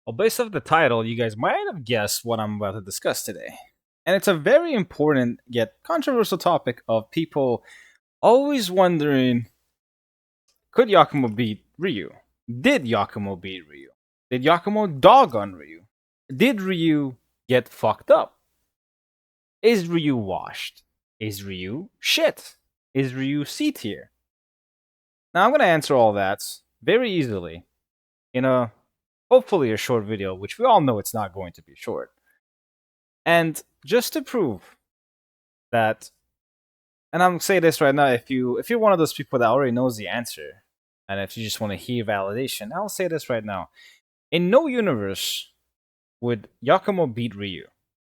Well, based off the title, you guys might have guessed what I'm about to discuss today. And it's a very important yet controversial topic of people always wondering, could Yakumo beat Ryu? Did Yakumo beat Ryu? Did Yakumo dog on Ryu? Did Ryu get fucked up? Is Ryu washed? Is Ryu shit? Is Ryu C tier? Now I'm going to answer all that very easily in a hopefully a short video, which we all know it's not going to be short. And just to prove that, and I'm gonna say this right now, if you're one of those people that already knows the answer, and if you just want to hear validation, I'll say this right now. In no universe would Yakumo beat Ryu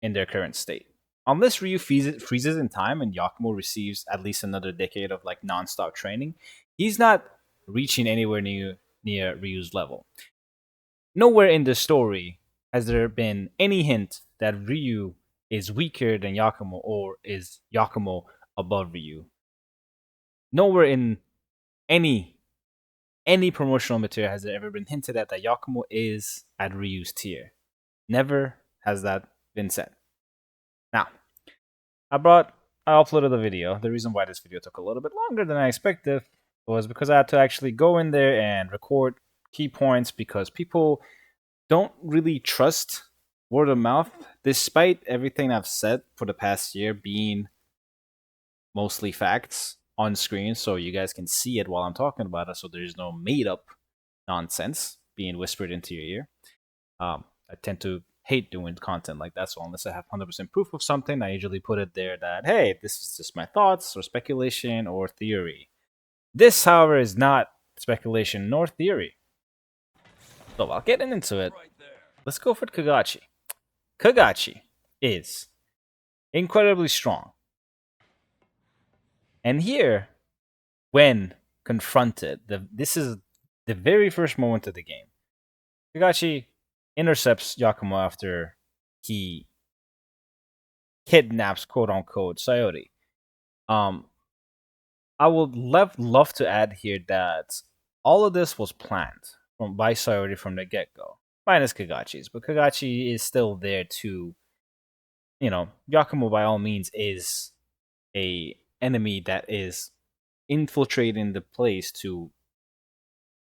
in their current state. Unless Ryu freezes in time and Yakumo receives at least another decade of like non-stop training, he's not reaching anywhere near Ryu's level. Nowhere in the story has there been any hint that Ryu is weaker than Yakumo or is Yakumo above Ryu. Nowhere in any promotional material has there ever been hinted at that Yakumo is at Ryu's tier. Never has that been said. Now, I uploaded the video. The reason why this video took a little bit longer than I expected was because I had to actually go in there and record key points because people don't really trust word of mouth, despite everything I've said for the past year being mostly facts on screen, so you guys can see it while I'm talking about it, so there's no made up nonsense being whispered into your ear. I tend to hate doing content like that, so unless I have 100% proof of something, I usually put it there that, hey, this is just my thoughts or speculation or theory. This, however, is not speculation nor theory. So while getting into it, let's go for Kagachi. Kagachi is incredibly strong. And here, when confronted, this is the very first moment of the game. Kagachi intercepts Yakumo after he kidnaps, quote unquote, Sayori. I would love to add here that all of this was planned by Sayori from the get go, minus Kagachi's, but Kagachi is still there to, Yakumo by all means is a enemy that is infiltrating the place to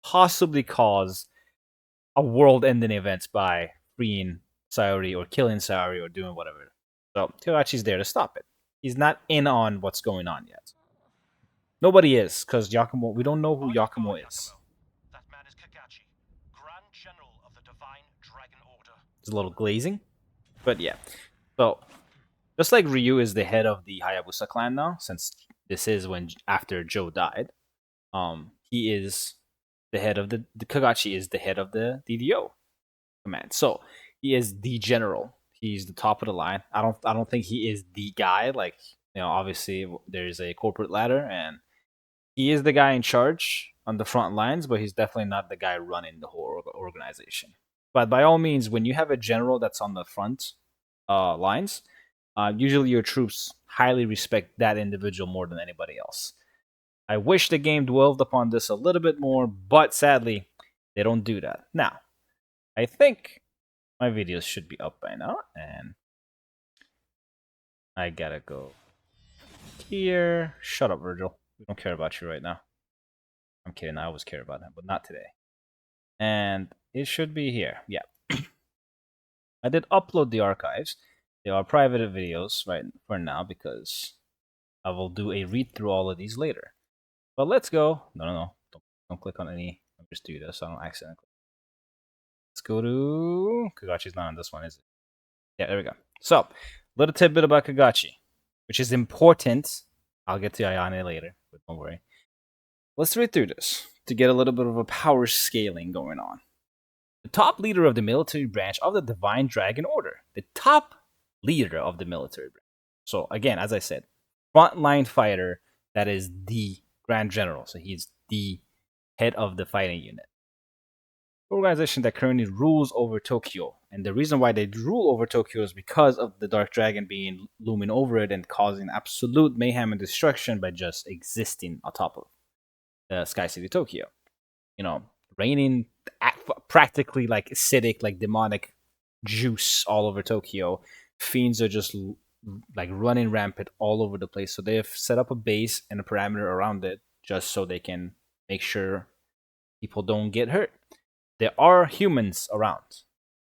possibly cause a world-ending event by freeing Sayori or killing Sayori or doing whatever. So Kagachi's there to stop it. He's not in on what's going on yet. Nobody is, because Yakumo. We don't know who Yakumo is. That man is Kagachi, Grand General of the Divine Dragon Order. It's a little glazing, but yeah. So just like Ryu is the head of the Hayabusa clan now, since this is when after Joe died, he is the head of the Kagachi is the head of the DDO command. So he is the general. He's the top of the line. I don't think he is the guy. Like, obviously there's a corporate ladder, and he is the guy in charge on the front lines, but he's definitely not the guy running the whole organization. But by all means, when you have a general that's on the front lines, usually your troops highly respect that individual more than anybody else. I wish the game dwelled upon this a little bit more, but sadly, they don't do that. Now, I think my videos should be up by now, and I gotta go here. Shut up, Virgil. We don't care about you right now. I'm kidding. I always care about him, but not today. And it should be here. Yeah. I did upload the archives. They are private videos right for now because I will do a read through all of these later. But let's go. No. Don't click on any. I'll just do this so I don't accidentally. Let's go to Kagachi's not on this one, is it? Yeah, there we go. So, little tidbit about Kagachi, which is important. I'll get to Ayane later, but don't worry. Let's read through this to get a little bit of a power scaling going on. The top leader of the military branch of the Divine Dragon Order. The top leader of the military branch. So, again, as I said, frontline fighter that is the Grand General. So, he's the head of the fighting unit. Organization that currently rules over Tokyo. And the reason why they rule over Tokyo is because of the Dark Dragon being looming over it and causing absolute mayhem and destruction by just existing on top of the Sky City Tokyo. Raining practically like acidic, like demonic juice all over Tokyo. Fiends are just like running rampant all over the place. So they have set up a base and a parameter around it just so they can make sure people don't get hurt. There are humans around.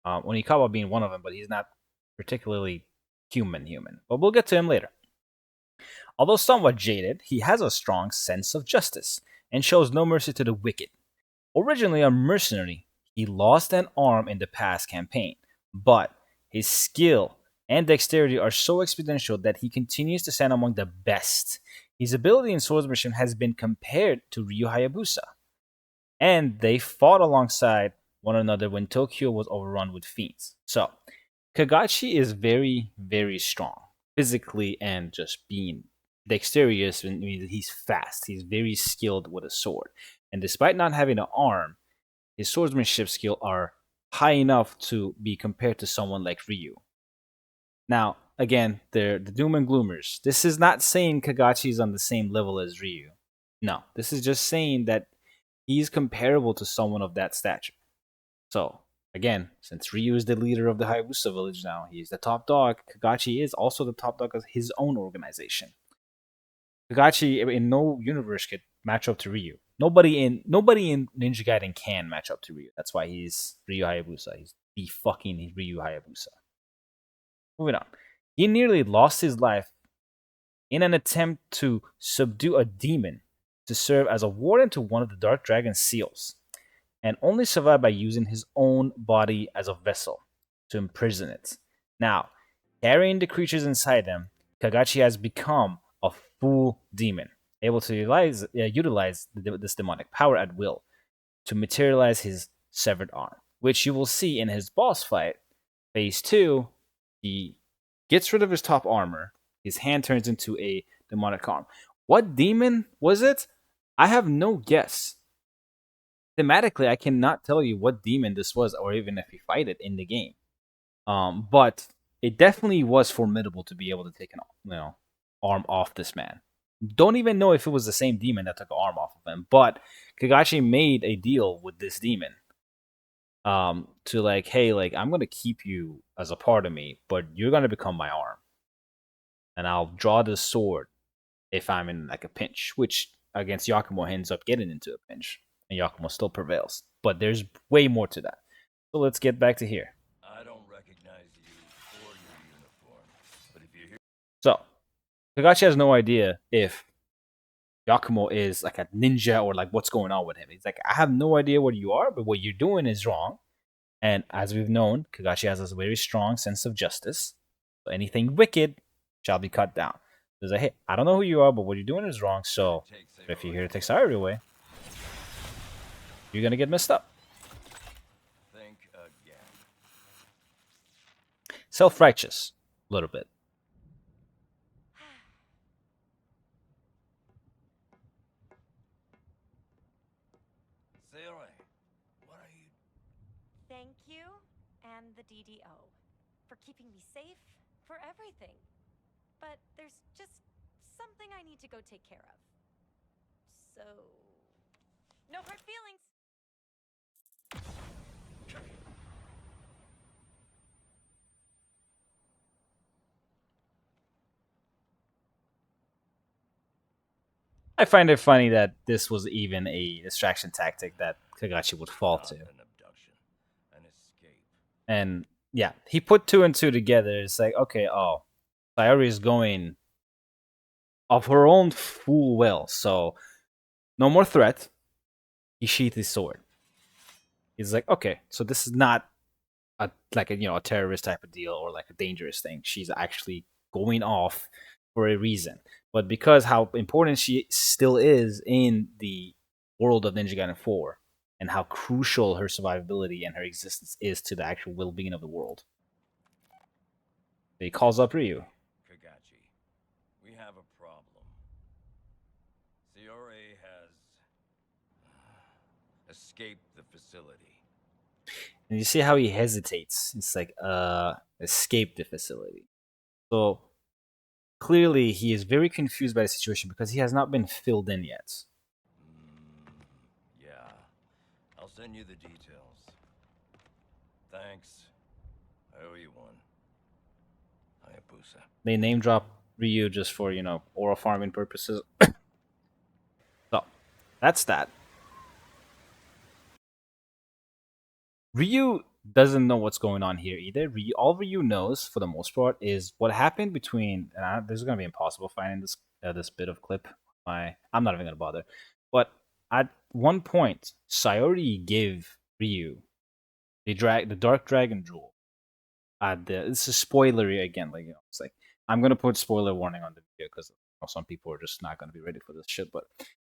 Onikawa being one of them, but he's not particularly human. But we'll get to him later. Although somewhat jaded, he has a strong sense of justice and shows no mercy to the wicked. Originally a mercenary, he lost an arm in the past campaign, but his skill and dexterity are so exponential that he continues to stand among the best. His ability in swordsmanship has been compared to Ryu Hayabusa, and they fought alongside one another when Tokyo was overrun with fiends. So, Kagachi is very, very strong, physically and just being dexterous. I mean, he's fast. He's very skilled with a sword, and despite not having an arm, his swordsmanship skill are high enough to be compared to someone like Ryu. Now, again, they're the doom and gloomers. This is not saying Kagachi is on the same level as Ryu. No, this is just saying that he's comparable to someone of that stature. So, again, since Ryu is the leader of the Hayabusa village now, he's the top dog, Kagachi is also the top dog of his own organization. Kagachi in no universe could match up to Ryu. Nobody in Ninja Gaiden can match up to Ryu. That's why he's Ryu Hayabusa. He's the fucking Ryu Hayabusa. Moving on. He nearly lost his life in an attempt to subdue a demon to serve as a warden to one of the Dark Dragon's seals, and only survived by using his own body as a vessel to imprison it. Now, carrying the creatures inside him, Kagachi has become a full demon, able to utilize this demonic power at will to materialize his severed arm, which you will see in his boss fight. Phase 2, he gets rid of his top armor, his hand turns into a demonic arm. What demon was it? I have no guess. Thematically, I cannot tell you what demon this was, or even if he fight it in the game. But it definitely was formidable to be able to take an arm off this man. Don't even know if it was the same demon that took an arm off of him, but Kagachi made a deal with this demon. To like, hey, like I'm gonna keep you as a part of me, but you're gonna become my arm, and I'll draw the sword if I'm in like a pinch, which against Yakumo ends up getting into a pinch, and Yakumo still prevails. But there's way more to that. So let's get back to here. I don't recognize you or your uniform, but if you're here. So Kagachi has no idea if Yakumo is like a ninja or like what's going on with him. He's like, I have no idea what you are, but what you're doing is wrong. And as we've known, Kagachi has a very strong sense of justice. So anything wicked shall be cut down. There's like, hey, I don't know who you are, but what you're doing is wrong. So if you're here to take Sayori away, you're gonna get messed up. Think again. Self-righteous, a little bit. Sayori, what are you? Thank you and the DDO for keeping me safe, for everything. But there's just something I need to go take care of. So, no hard feelings. I find it funny that this was even a distraction tactic that Kagachi would fall to. An abduction, an escape. And yeah, he put two and two together. It's like, okay, oh, Sayori is going of her own full will, so no more threat. He sheathed his sword. He's like, okay, so this is not a terrorist type of deal or like a dangerous thing. She's actually going off for a reason. But because how important she still is in the world of Ninja Gaiden 4 and how crucial her survivability and her existence is to the actual well-being of the world, he calls up Ryu. Kagachi, we have a problem. Sayori has escaped the facility. And you see how he hesitates. It's like, escape the facility. So clearly he is very confused by the situation because he has not been filled in yet. Yeah, I'll send you the details. Thanks. I owe you one. Hayabusa. They name drop Ryu just for, oral farming purposes. So, that's that. Ryu doesn't know what's going on here either. All Ryu knows, for the most part, is what happened between. And this is going to be impossible finding this bit of clip. I'm not even going to bother. But at one point, Sayori gave Ryu the Dark Dragon Jewel. This is spoilery again. It's like I'm gonna put spoiler warning on the video because some people are just not gonna be ready for this shit. But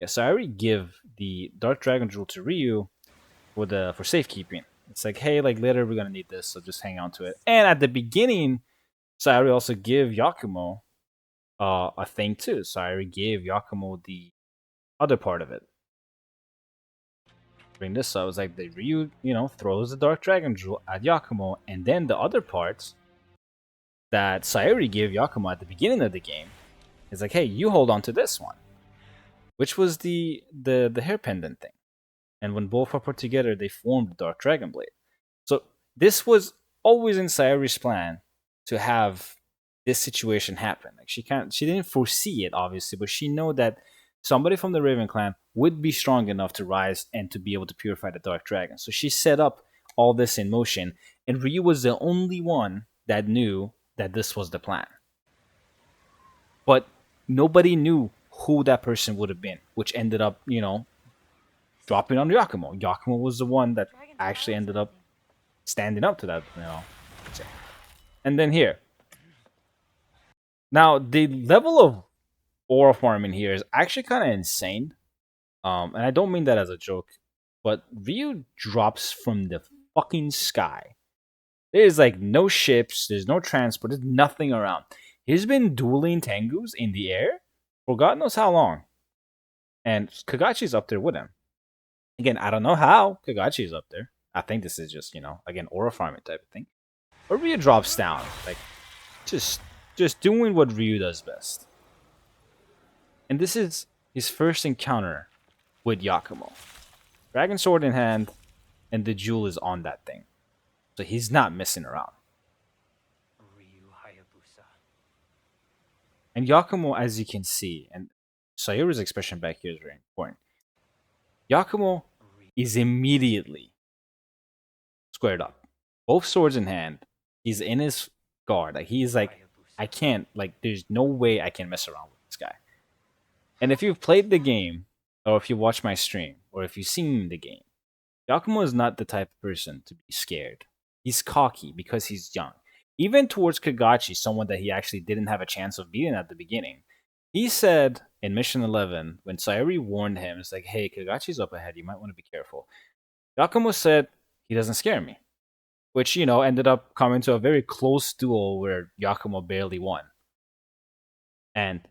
yeah, Sayori give the Dark Dragon Jewel to Ryu for safekeeping. It's like, hey, like later we're gonna need this, so just hang on to it. And at the beginning, Sayori also give Yakumo a thing too. Sayori gave Yakumo the other part of it. Bring this up, it's like the Ryu, throws the Dark Dragon Jewel at Yakumo, and then the other parts that Sayori gave Yakumo at the beginning of the game is like, hey, you hold on to this one, which was the hair pendant thing. And when both were put together, they formed the Dark Dragon Blade. So this was always in Sayori's plan to have this situation happen. Like she didn't foresee it obviously, but she know that somebody from the Raven clan would be strong enough to rise and to be able to purify the Dark Dragon. So she set up all this in motion, and Ryu was the only one that knew that this was the plan. But nobody knew who that person would have been, which ended up, dropping on Yakumo. Yakumo was the one that actually ended up standing up to that, And then here. Now, the level of aura farming here is actually kind of insane. And I don't mean that as a joke, but Ryu drops from the fucking sky. There's like no ships, there's no transport, there's nothing around. He's been dueling Tengus in the air for God knows how long. And Kagachi's up there with him. Again, I don't know how Kagachi is up there. I think this is just, again, aura farming type of thing. But Ryu drops down, like just doing what Ryu does best. And this is his first encounter with Yakumo. Dragon sword in hand, and the jewel is on that thing. So he's not messing around. Ryu Hayabusa. And Yakumo, as you can see, and Sayori's expression back here is very important. Yakumo is immediately squared up. Both swords in hand. He's in his guard. Like he's like, I can't, like, there's no way I can mess around with this guy. And if you've played the game, or if you watch my stream, or if you've seen the game, Yakumo is not the type of person to be scared. He's cocky because he's young. Even towards Kagachi, someone that he actually didn't have a chance of beating at the beginning, he said in Mission 11, when Sayori warned him, it's like, hey, Kagachi's up ahead, you might want to be careful. Yakumo said, he doesn't scare me. Which, ended up coming to a very close duel where Yakumo barely won. And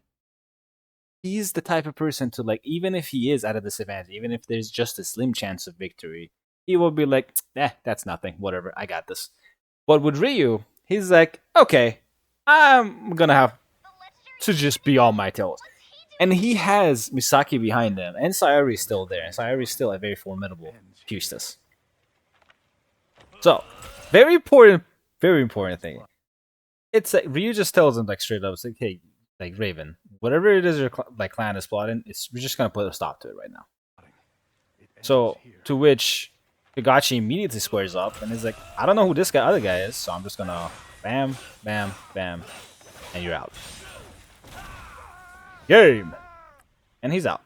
he's the type of person to, like, even if he is at a disadvantage, even if there's just a slim chance of victory, he will be like, that's nothing, whatever, I got this. But with Ryu, he's like, okay, I'm gonna have to just be on my toes. And he has Misaki behind him, and Sayori's still there, and Sayori's still a very formidable priestess. So, very important thing. It's like Ryu just tells him like straight up, it's like, hey, like Raven, whatever it is your clan is plotting, we're just gonna put a stop to it right now. So, to which Kagachi immediately squares up and is like, I don't know who this other guy is, so I'm just gonna bam, bam, bam, and you're out. Game! And he's out.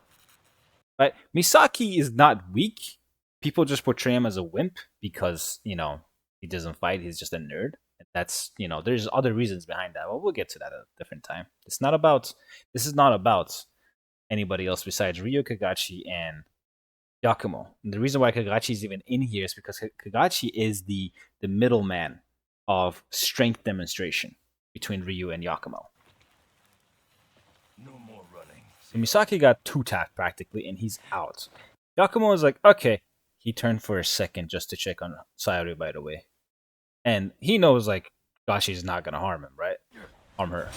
Right? Misaki is not weak. People just portray him as a wimp because, he doesn't fight, he's just a nerd. That's, there's other reasons behind that. Well, we'll get to that at a different time. This is not about anybody else besides Ryu, Kagachi, and Yakumo. And the reason why Kagachi is even in here is because Kagachi is the middleman of strength demonstration between Ryu and Yakumo. No more running. So Misaki got 2-tapped practically, and he's out. Yakumo is like, okay. He turned for a second just to check on Sayori, by the way. And he knows, like, Gashi's not gonna harm him, right? Harm her.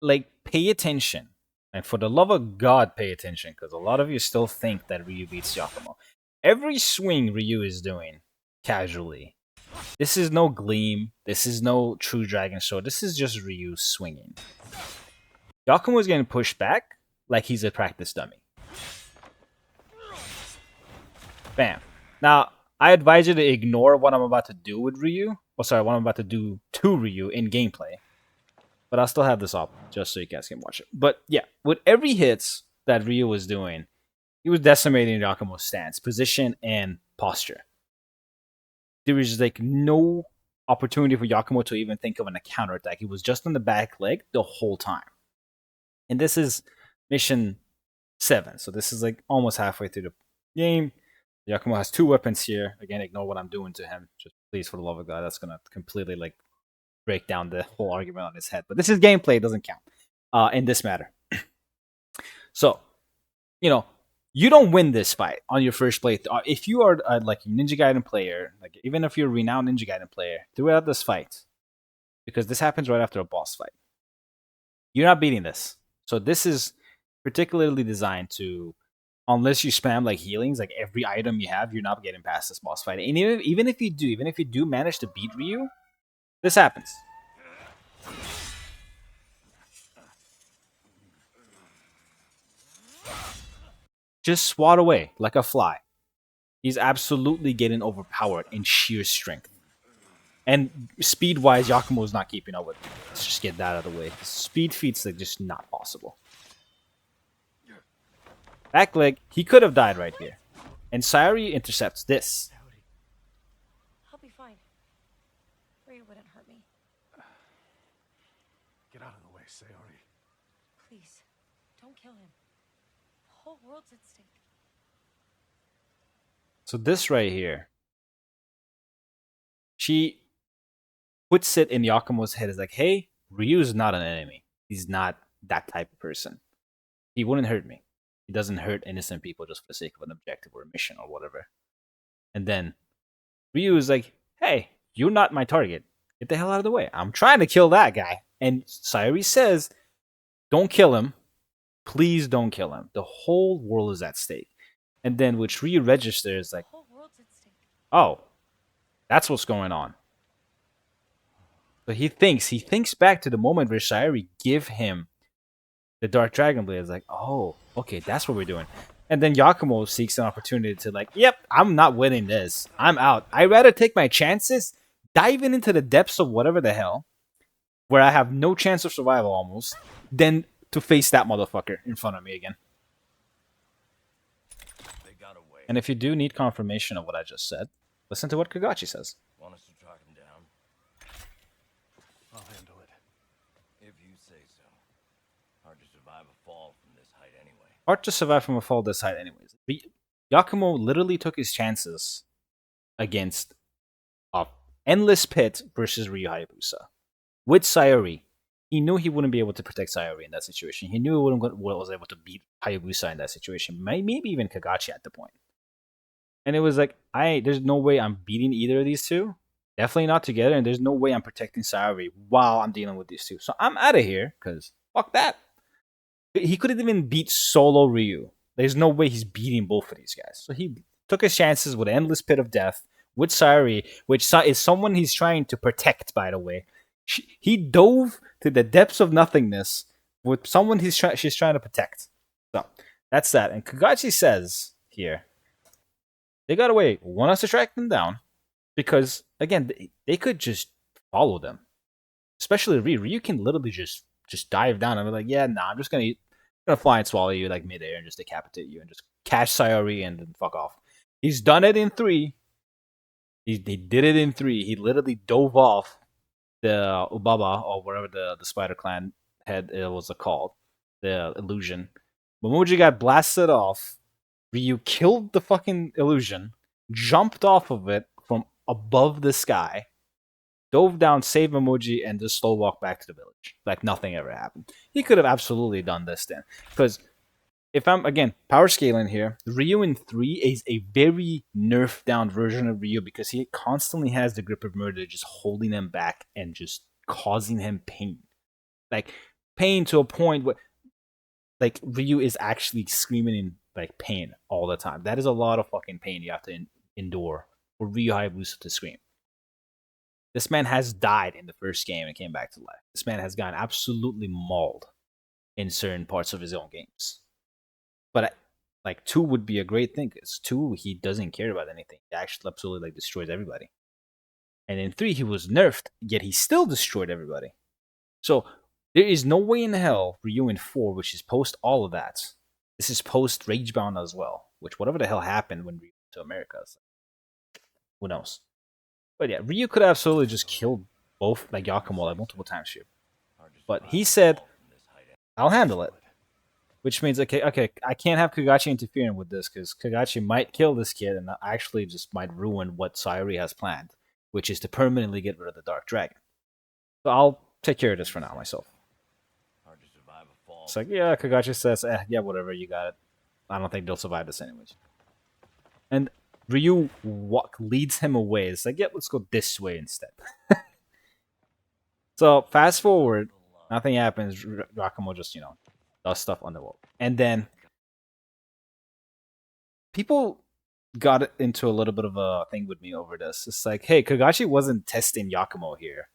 Like, pay attention. And for the love of God, pay attention, because a lot of you still think that Ryu beats Yakumo. every swing Ryu is doing casually. This is no Gleam. This is no True Dragon Sword. This is just Ryu swinging. Yakumo is getting pushed back like he's a practice dummy. Bam. Now, I advise you to ignore what I'm about to do with Ryu. What I'm about to do to Ryu in gameplay. But I'll still have this up just so you guys can watch it. But yeah, with every hits that Ryu was doing, he was decimating Yakumo's stance, position, and posture. There was like no opportunity for Yakumo to even think of a counterattack. He was just on the back leg the whole time. And this is mission 7. So this is like almost halfway through the game. Yakumo has 2 weapons here. Again, ignore what I'm doing to him. Just please, for the love of God, that's gonna completely like break down the whole argument on his head. But this is gameplay; it doesn't count in this matter. So, you don't win this fight on your first playthrough. If you are like a Ninja Gaiden player, like even if you're a renowned Ninja Gaiden player, throughout this fight, because this happens right after a boss fight, you're not beating this. So this is particularly designed to, unless you spam like healings, like every item you have, you're not getting past this boss fight. And even if you do manage to beat Ryu, this happens. Just swat away like a fly. He's absolutely getting overpowered in sheer strength. And speed-wise, Yakumo is not keeping up with him. Let's just get that out of the way. The speed feat's like just not possible. Back leg, he could have died right here. And Sayori intercepts this. I'll be fine. Ryu wouldn't hurt me. Get out of the way, Sayori. Please, don't kill him. The whole world's at stake. So this right here, she puts it in Yakumo's head as like, hey, Ryu's not an enemy. He's not that type of person. He wouldn't hurt me. He doesn't hurt innocent people just for the sake of an objective or a mission or whatever. And then Ryu is like, hey, you're not my target. Get the hell out of the way. I'm trying to kill that guy. And Sayori says, don't kill him. Please don't kill him. The whole world is at stake. And then which Ryu registers like, oh, that's what's going on. So he thinks back to the moment where Sayori give him the Dark Dragon Blade. Is like, oh, okay, that's what we're doing. And then Yakumo seeks an opportunity to like, yep, I'm not winning this. I'm out. I'd rather take my chances, diving into the depths of whatever the hell, where I have no chance of survival almost, than to face that motherfucker in front of me again. They got away. And if you do need confirmation of what I just said, listen to what Kagachi says. Want us to track him down? I'll handle it. If you say so. Hard to survive a fall from this height anyway. Hard to survive from a fall this height anyways. Yakumo literally took his chances against a endless pit versus Ryu Hayabusa. With Sayori, he knew he wouldn't be able to protect Sayori in that situation. He knew he was able to beat Hayabusa in that situation. Maybe even Kagachi at the point. And it was like, there's no way I'm beating either of these two. Definitely not together. And there's no way I'm protecting Sayori while I'm dealing with these two. So I'm out of here, because fuck that. He couldn't even beat solo Ryu. There's no way he's beating both of these guys. So he took his chances with Endless Pit of Death with Sayori, which is someone he's trying to protect, by the way. He dove to the depths of nothingness with someone she's trying to protect. So that's that. And Kagachi says here, they got away. Want us to track them down because, again, they could just follow them. Especially Ryu. Ryu can literally just dive down and be like, yeah, nah, I'm just gonna fly and swallow you like midair and just decapitate you and just catch Sayori and then fuck off. He's done it in 3. He did it in 3. He literally dove off the Ubaba or whatever the Spider Clan head was called, the illusion. Momoji got blasted off. Ryu killed the fucking illusion, jumped off of it from above the sky, dove down, saved Momoji, and just slow walked back to the village. Like nothing ever happened. He could have absolutely done this then. Because if I'm, again, power scaling here, Ryu in 3 is a very nerfed down version of Ryu because he constantly has the grip of murder just holding him back and just causing him pain. Like, pain to a point where, like, Ryu is actually screaming in like pain all the time. That is a lot of fucking pain you have to endure for Ryu Hayabusa to scream. This man has died in the first game and came back to life. This man has gotten absolutely mauled in certain parts of his own games. But like 2 would be a great thing because 2 he doesn't care about anything. He actually absolutely like destroys everybody. And in 3 he was nerfed, yet he still destroyed everybody. So there is no way in hell Ryu in 4, which is post all of that. This is post Ragebound as well, which whatever the hell happened when Ryu went to America, so who knows? But yeah, Ryu could have absolutely just killed both like Yakumo like multiple times here. But he said, "I'll handle it," which means okay, I can't have Kagachi interfering with this because Kagachi might kill this kid and actually just might ruin what Sayori has planned, which is to permanently get rid of the Dark Dragon. So I'll take care of this for now myself. It's like, yeah, Kagachi says, yeah, whatever, you got it. I don't think they'll survive this anyways. And Ryu leads him away. It's like, yeah, let's go this way instead. So fast forward, nothing happens. Yakumo just, does stuff on the wall. And then people got into a little bit of a thing with me over this. It's like, hey, Kagachi wasn't testing Yakumo here.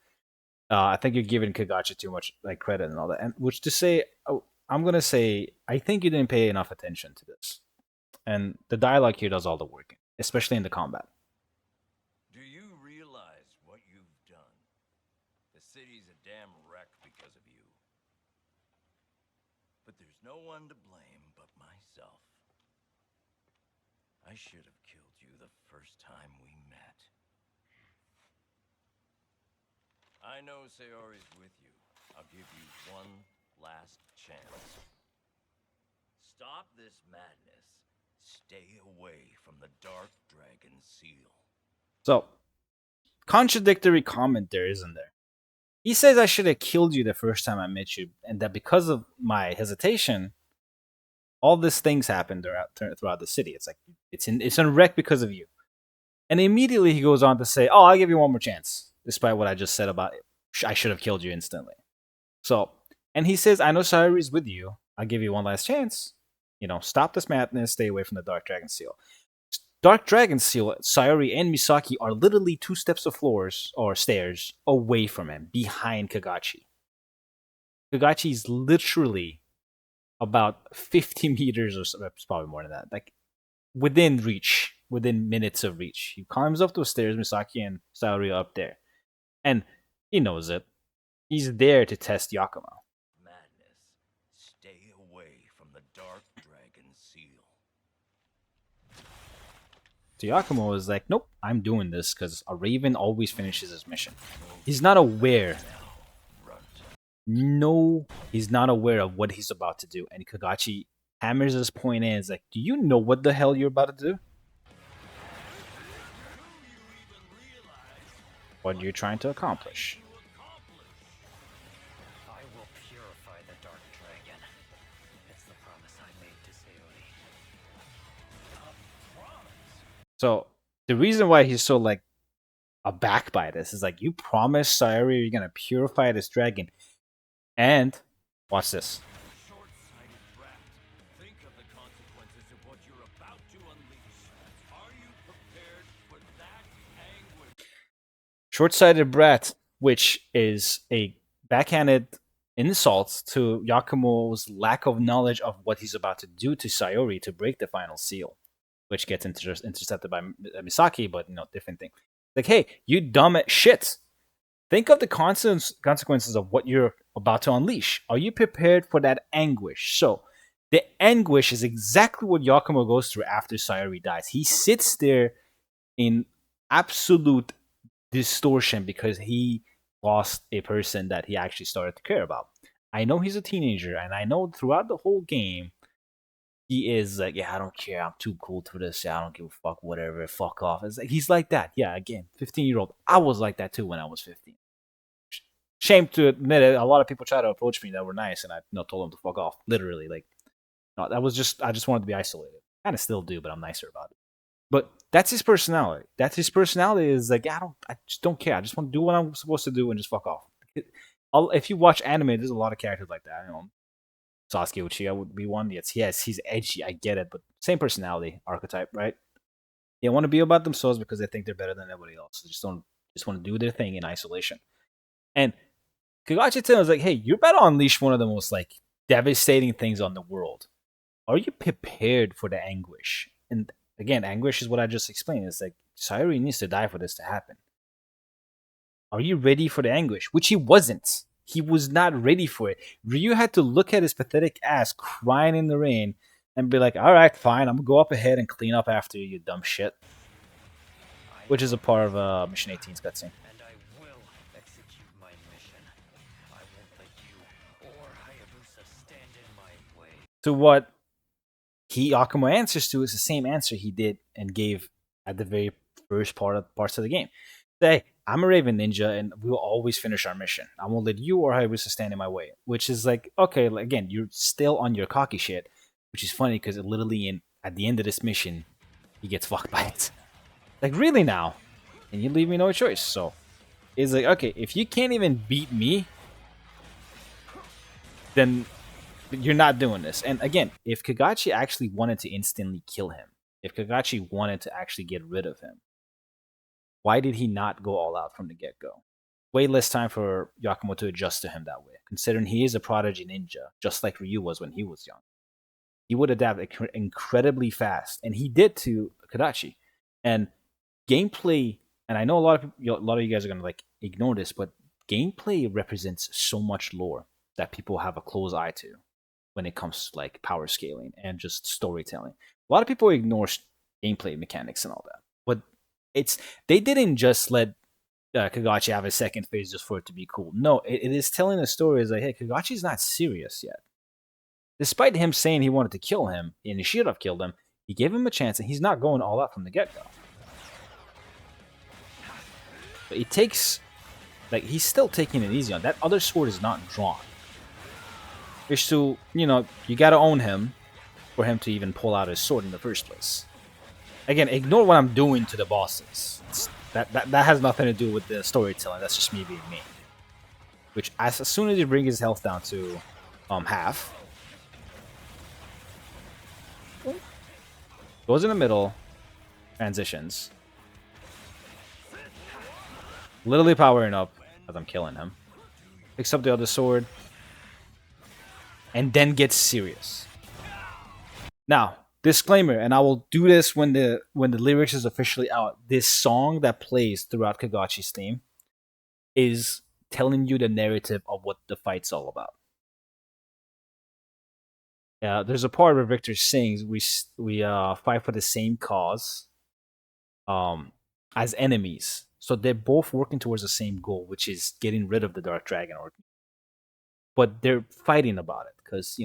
I think you're giving Kagachi too much like credit and all that. And which to say, I'm gonna say, I think you didn't pay enough attention to this. And the dialogue here does all the work, especially in the combat. Do you realize what you've done? The city's a damn wreck because of you. But there's no one to blame but myself. I should have killed you the first time we met. I know Sayori's with you. I'll give you one last chance. Stop this madness. Stay away from the Dark Dragon seal. So, contradictory comment there, isn't there? He says I should have killed you the first time I met you, and that because of my hesitation, all these things happened throughout the city. It's like it's in a wreck because of you. And immediately he goes on to say, "Oh, I'll give you one more chance," despite what I just said about it. I should have killed you instantly. So, and he says, "I know Sayori's with you. I'll give you one last chance. Stop this madness. Stay away from the Dark Dragon Seal." Dark Dragon Seal, Sayori and Misaki are literally 2 steps of floors or stairs away from him, behind Kagachi. Kagachi is literally about 50 meters or so, it's probably more than that, like within reach, within minutes of reach. He climbs up those stairs, Misaki and Sayori are up there. And he knows it. He's there to test Yakumo. Madness. Stay away from the Dark Dragon seal. So Yakumo is like, nope, I'm doing this because a Raven always finishes his mission. He's not aware. No, he's not aware of what he's about to do. And Kagachi hammers his point in. It's like, do you know what the hell you're about to do? What you're trying to accomplish. I will purify the Dark Dragon. It's the promise I made to Sayori. A promise? So the reason why he's so like aback by this is like, you promised Sayori you're gonna purify this dragon. And watch this. Short-sighted brat. Think of the consequences of what you're about to unleash. Are you prepared for that anguish? Short-sighted brat, which is a backhanded insult to Yakumo's lack of knowledge of what he's about to do to Sayori to break the final seal, which gets intercepted by Misaki, but different thing. Like, hey, you dumb shit. Think of the consequences of what you're about to unleash. Are you prepared for that anguish? So, the anguish is exactly what Yakumo goes through after Sayori dies. He sits there in absolute distortion because he lost a person that he actually started to care about. I know he's a teenager, and I know throughout the whole game, he is like, yeah, I don't care. I'm too cool for this. Yeah, I don't give a fuck. Whatever. Fuck off. It's like, he's like that. Yeah, again, 15-year-old. I was like that too when I was 15. Shame to admit it. A lot of people try to approach me that were nice, and I told them to fuck off. Literally, like, no, that was just, I just wanted to be isolated. Kind of still do, but I'm nicer about it. But that's his personality. His personality is like, I just don't care. I just want to do what I'm supposed to do and just fuck off. If you watch anime, there's a lot of characters like that. Sasuke Uchiha would be one. Yes, he's edgy. I get it, but same personality archetype, right? They want to be about themselves because they think they're better than everybody else. They just want to do their thing in isolation. And Kagachi tells like, hey, you're about to unleash one of the most like devastating things on the world. Are you prepared for the anguish? And again, anguish is what I just explained. It's like Sayori needs to die for this to happen. Are you ready for the anguish? Which he wasn't. He was not ready for it. Ryu had to look at his pathetic ass crying in the rain and be like, all right, fine, I'm gonna go up ahead and clean up after you, you dumb shit. Which is a part of Mission 18's cutscene. And I will execute my mission. I won't let you or Hayabusa stand in my way. To what Yakumo answers to is the same answer he did and gave at the very first parts of the game. Say, I'm a Raven Ninja, and we will always finish our mission. I won't let you or Hayabusa stand in my way. Which is like, okay, again, you're still on your cocky shit, which is funny because literally at the end of this mission, he gets fucked by it. Like, really now? And you leave me no choice. So, it's like, okay, if you can't even beat me, then you're not doing this. And again, if Kagachi actually wanted to instantly kill him, if Kagachi wanted to actually get rid of him, why did he not go all out from the get-go? Way less time for Yakumo to adjust to him that way, considering he is a prodigy ninja, just like Ryu was when he was young. He would adapt incredibly fast, and he did to Kadachi. And gameplay, and I know a lot of you guys are gonna like ignore this, but gameplay represents so much lore that people have a close eye to when it comes to like power scaling and just storytelling. A lot of people ignore gameplay mechanics and all that, but they didn't just let Kagachi have a second phase just for it to be cool. No, it is telling a story. Is like, hey, Kagachi's not serious yet. Despite him saying he wanted to kill him and he should have killed him, he gave him a chance and he's not going all out from the get-go. But it takes, like, he's still taking it easy on. That other sword is not drawn. Which to, you gotta own him for him to even pull out his sword in the first place. Again, ignore what I'm doing to the bosses. That has nothing to do with the storytelling. That's just me being me. Which, as soon as you bring his health down to half, goes in the middle, transitions, literally powering up as I'm killing him, picks up the other sword, and then gets serious. Now, disclaimer, and I will do this when the lyrics is officially out. This song that plays throughout Kagachi's theme is telling you the narrative of what the fight's all about. Yeah, there's a part where Victor sings, "We fight for the same cause, as enemies." So they're both working towards the same goal, which is getting rid of the Dark Dragon. But they're fighting about it because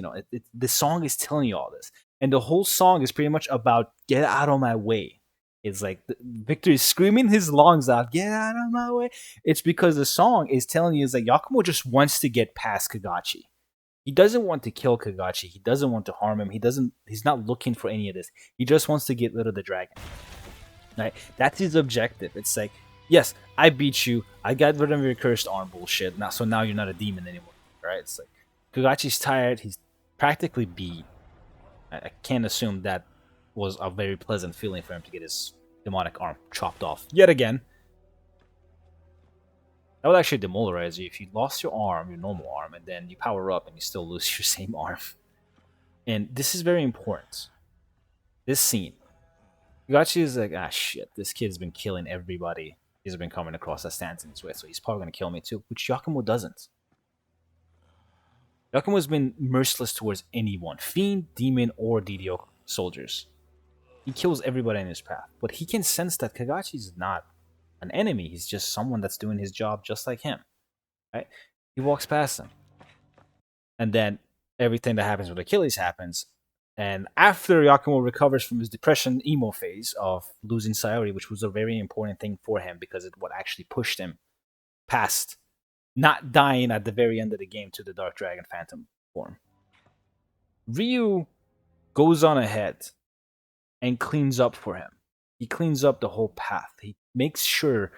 the song is telling you all this, and the whole song is pretty much about get out of my way. It's like Victor is screaming his lungs out, "Get out of my way!" It's because the song is telling you is like Yakumo just wants to get past Kagachi. He doesn't want to kill Kagachi. He doesn't want to harm him. He's not looking for any of this. He just wants to get rid of the dragon. Right? That's his objective. It's like, yes, I beat you. I got rid of your cursed arm bullshit. So now you're not a demon anymore. Right? It's like Kagachi's tired. He's practically beat. I can't assume that was a very pleasant feeling for him to get his demonic arm chopped off yet again. That would actually demoralize you if you lost your arm, your normal arm, and then you power up and you still lose your same arm. And this is very important. This scene. Kagachi is like, shit, this kid's been killing everybody he's been coming across that stands in his way, so he's probably going to kill me too, which Yakumo doesn't. Yakumo's been merciless towards anyone, fiend, demon, or DDO soldiers. He kills everybody in his path, but he can sense that Kagachi's not an enemy. He's just someone that's doing his job just like him. Right? He walks past him. And then everything that happens with Achilles happens. And after Yakumo recovers from his depression emo phase of losing Sayori, which was a very important thing for him because it what actually pushed him past not dying at the very end of the game to the Dark Dragon Phantom form, Ryu goes on ahead and cleans up for him. He cleans up the whole path. He makes sure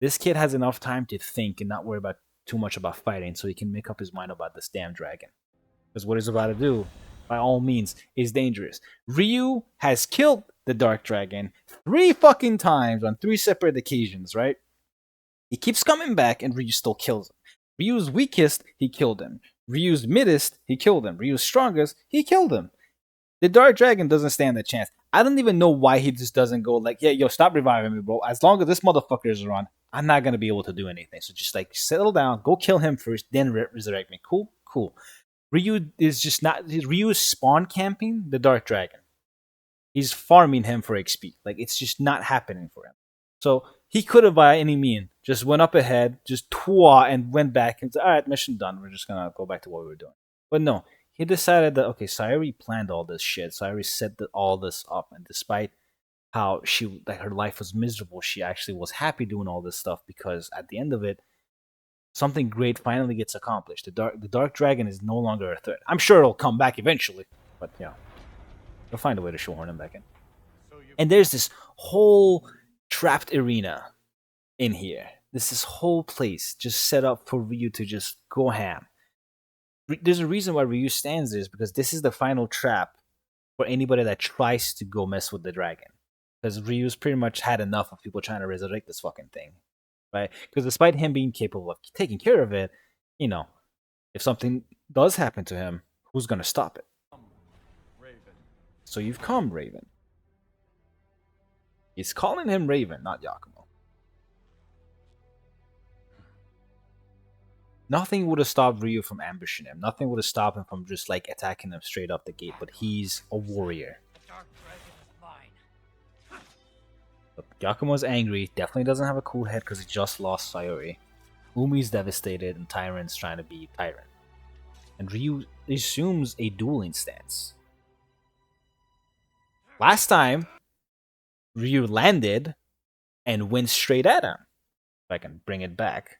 this kid has enough time to think and not worry about too much about fighting so he can make up his mind about this damn dragon. because what he's about to do, by all means, is dangerous. Ryu has killed the Dark Dragon 3 fucking times on 3 separate occasions, right? He keeps coming back, and Ryu still kills him. Ryu's weakest, he killed him. Ryu's middest, he killed him. Ryu's strongest, he killed him. The Dark Dragon doesn't stand a chance. I don't even know why he just doesn't go like, yeah, yo, stop reviving me, bro. As long as this motherfucker is around, I'm not gonna be able to do anything. So just like settle down, go kill him first, then resurrect me. Cool, cool. Ryu is just not. Ryu is spawn camping the Dark Dragon. He's farming him for XP. Like it's just not happening for him. So he could have by any means just went up ahead, just twa and went back and said, all right, mission done. We're just gonna go back to what we were doing. But no, he decided that okay, Sayori planned all this shit. Sayori set all this up, and despite how she like her life was miserable, she actually was happy doing all this stuff because at the end of it, something great finally gets accomplished. The dark dragon is no longer a threat. I'm sure it'll come back eventually, but yeah, they'll find a way to shoehorn him back in. And there's this whole trapped arena in here. This whole place just set up for Ryu to just go ham. There's a reason why Ryu stands there is because this is the final trap for anybody that tries to go mess with the dragon. Because Ryu's pretty much had enough of people trying to resurrect this fucking thing. Right? Because despite him being capable of taking care of it, you know, if something does happen to him, who's gonna stop it? Raven. So you've come, Raven. He's calling him Raven, not Yakumo. Nothing would have stopped Ryu from ambushing him. Nothing would have stopped him from just like attacking him straight up the gate. But he's a warrior. The Dark Dragon is mine. But Yakumo's angry. Definitely doesn't have a cool head because he just lost Sayori. Umi's devastated, and Tyrant's trying to be Tyrant. And Ryu assumes a dueling stance. Last time, Ryu landed and went straight at him. If I can bring it back.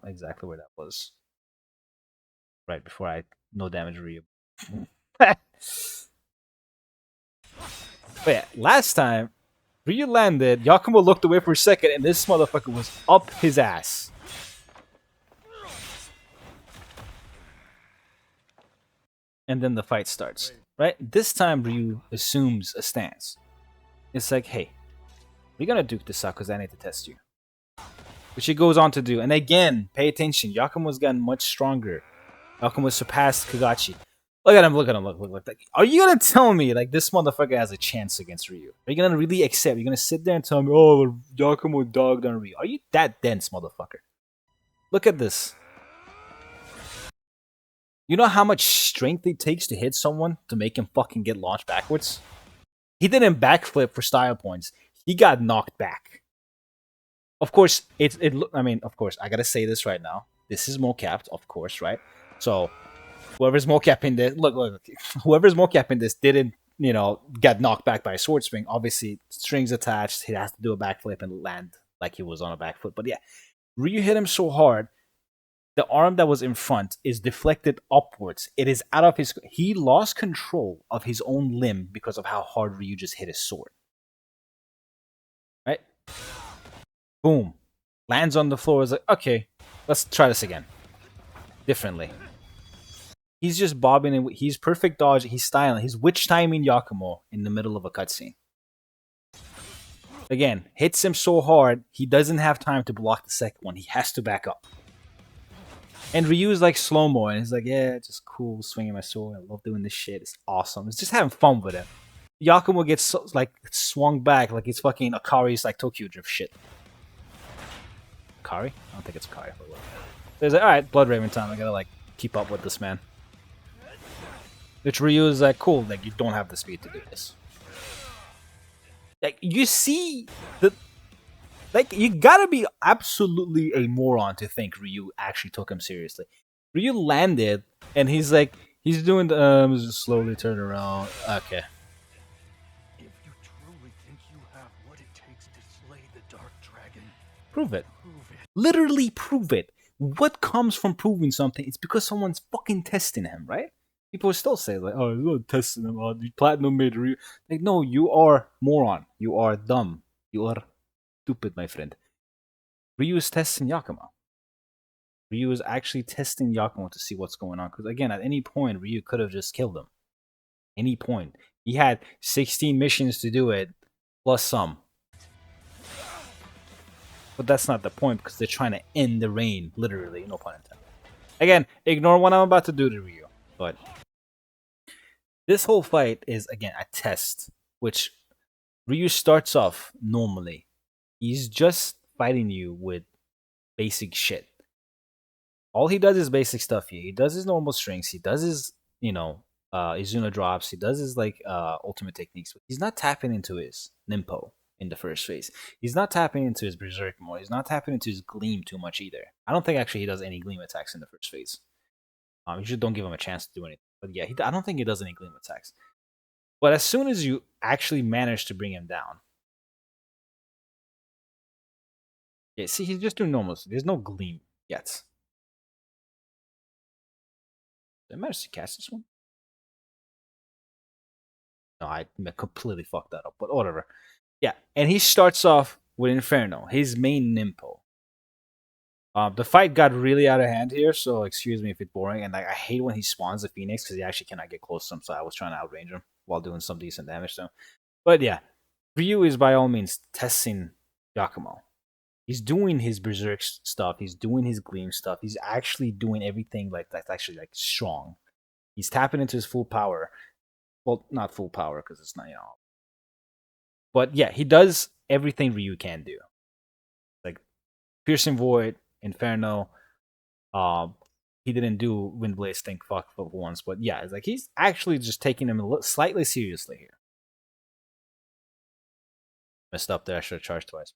Exactly where that was. Right before I no damage Ryu. But yeah, last time Ryu landed, Yakumo looked away for a second, and this motherfucker was up his ass. And then the fight starts. Right? This time Ryu assumes a stance. It's like, hey, we're gonna duke this out because I need to test you. Which he goes on to do. And again, pay attention. Yakumo's gotten much stronger. Yakumo surpassed Kagachi. Look at him, look at him, look. Like, are you gonna tell me like this motherfucker has a chance against Ryu? Are you gonna really accept? You're gonna sit there and tell me, oh, Yakumo dogged on Ryu? Are you that dense, motherfucker? Look at this. You know how much strength it takes to hit someone to make him fucking get launched backwards? He didn't backflip for style points. He got knocked back. Of course, of course, I gotta say this right now. This is mocapped, of course, right? So, whoever's mocapping this, look, whoever's mocapping this didn't, get knocked back by a sword swing. Obviously, strings attached. He has to do a backflip and land like he was on a back foot. But yeah, Ryu hit him so hard, the arm that was in front is deflected upwards. It is out of his. He lost control of his own limb because of how hard Ryu just hit his sword. Right? Boom. Lands on the floor. Is like, okay, let's try this again. Differently. He's just bobbing and he's perfect dodge. He's styling. He's witch timing Yakumo in the middle of a cutscene. Again, hits him so hard, he doesn't have time to block the second one. He has to back up. And Ryu's like slow-mo, and he's like, yeah, just cool, swinging my sword. I love doing this shit. It's awesome. It's just having fun with it. Yakumo gets swung back like it's fucking Akari's like Tokyo Drift shit. Akari? I don't think it's Akari. But so he's like, alright, Blood Raven time. I gotta keep up with this man. Which Ryu is like, cool, like you don't have the speed to do this. Like you see you gotta be absolutely a moron to think Ryu actually took him seriously. Ryu landed and he's doing the just slowly turn around. Okay. If you truly think you have what it takes to slay the Dark Dragon, Prove it. prove it. Literally prove it. What comes from proving something? It's because someone's fucking testing him, right? People still say oh, you're testing him. Oh, the platinum made Ryu. Like, no, you are moron. You are dumb. You are stupid, my friend. Ryu is testing Yakumo. Ryu is actually testing Yakumo to see what's going on. Because again, at any point, Ryu could have just killed him. Any point. He had 16 missions to do it, plus some. But that's not the point because they're trying to end the reign, literally, no pun intended. Again, ignore what I'm about to do to Ryu. But this whole fight is, again, a test, which Ryu starts off normally. He's just fighting you with basic shit. All he does is basic stuff here. He does his normal strings. He does his, Izuna drops. He does his ultimate techniques. But he's not tapping into his Nimpo in the first phase. He's not tapping into his Berserk more. He's not tapping into his Gleam too much either. I don't think actually he does any Gleam attacks in the first phase. You just don't give him a chance to do anything. But yeah, I don't think he does any Gleam attacks. But as soon as you actually manage to bring him down, yeah, see, he's just doing normal. There's no Gleam yet. Did I manage to catch this one? No, I completely fucked that up, but whatever. Yeah, and he starts off with Inferno, his main Nimpo. The fight got really out of hand here, so excuse me if it's boring. And I hate when he spawns the Phoenix because he actually cannot get close to him, so I was trying to outrange him while doing some decent damage to him. But yeah, Ryu is by all means testing Yakumo. He's doing his Berserk stuff, he's doing his Gleam stuff, he's actually doing everything that's actually strong. He's tapping into his full power. Well, not full power because it's not, But yeah, he does everything Ryu can do. Like Piercing Void, Inferno. He didn't do Wind Blaze Think Fuck for once, but yeah, it's like he's actually just taking him slightly seriously here. Messed up there. I should have charged twice.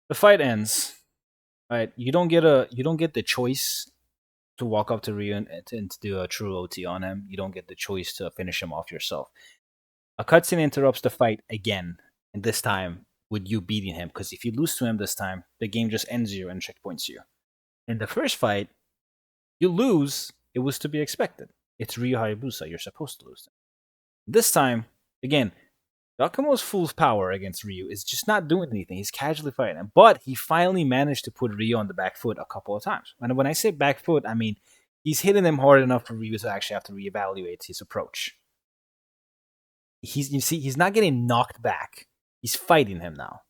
The fight ends. Right, you don't get the choice to walk up to Ryu and to do a true OT on him. You don't get the choice to finish him off yourself. A cutscene interrupts the fight again, and this time with you beating him. Because if you lose to him this time, the game just ends you and checkpoints you. In the first fight, you lose. It was to be expected. It's Ryu Hayabusa. You're supposed to lose. This time, again, Yakumo's full power against Ryu is just not doing anything. He's casually fighting him. But he finally managed to put Ryu on the back foot a couple of times. And when I say back foot, I mean he's hitting him hard enough for Ryu to actually have to reevaluate his approach. He's not getting knocked back. He's fighting him now.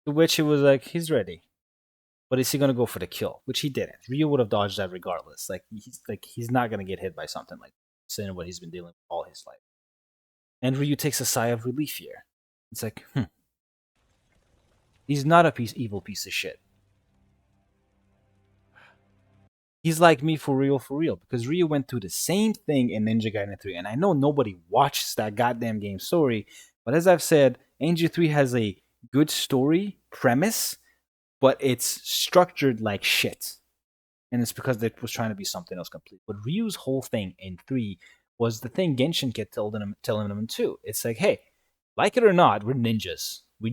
To which he was like, he's ready. But is he gonna go for the kill? Which he didn't. Ryu would have dodged that regardless. He's not gonna get hit by something like saying what he's been dealing with all his life. And Ryu takes a sigh of relief here. It's like, he's not a evil piece of shit. He's like me for real, because Ryu went through the same thing in Ninja Gaiden 3. And I know nobody watches that goddamn game story, but as I've said, Ninja 3 has a good story premise, but it's structured like shit. And it's because it was trying to be something else complete. But Ryu's whole thing in 3 was the thing Genshin kept telling him in 2. It's like, hey, like it or not, we're ninjas. We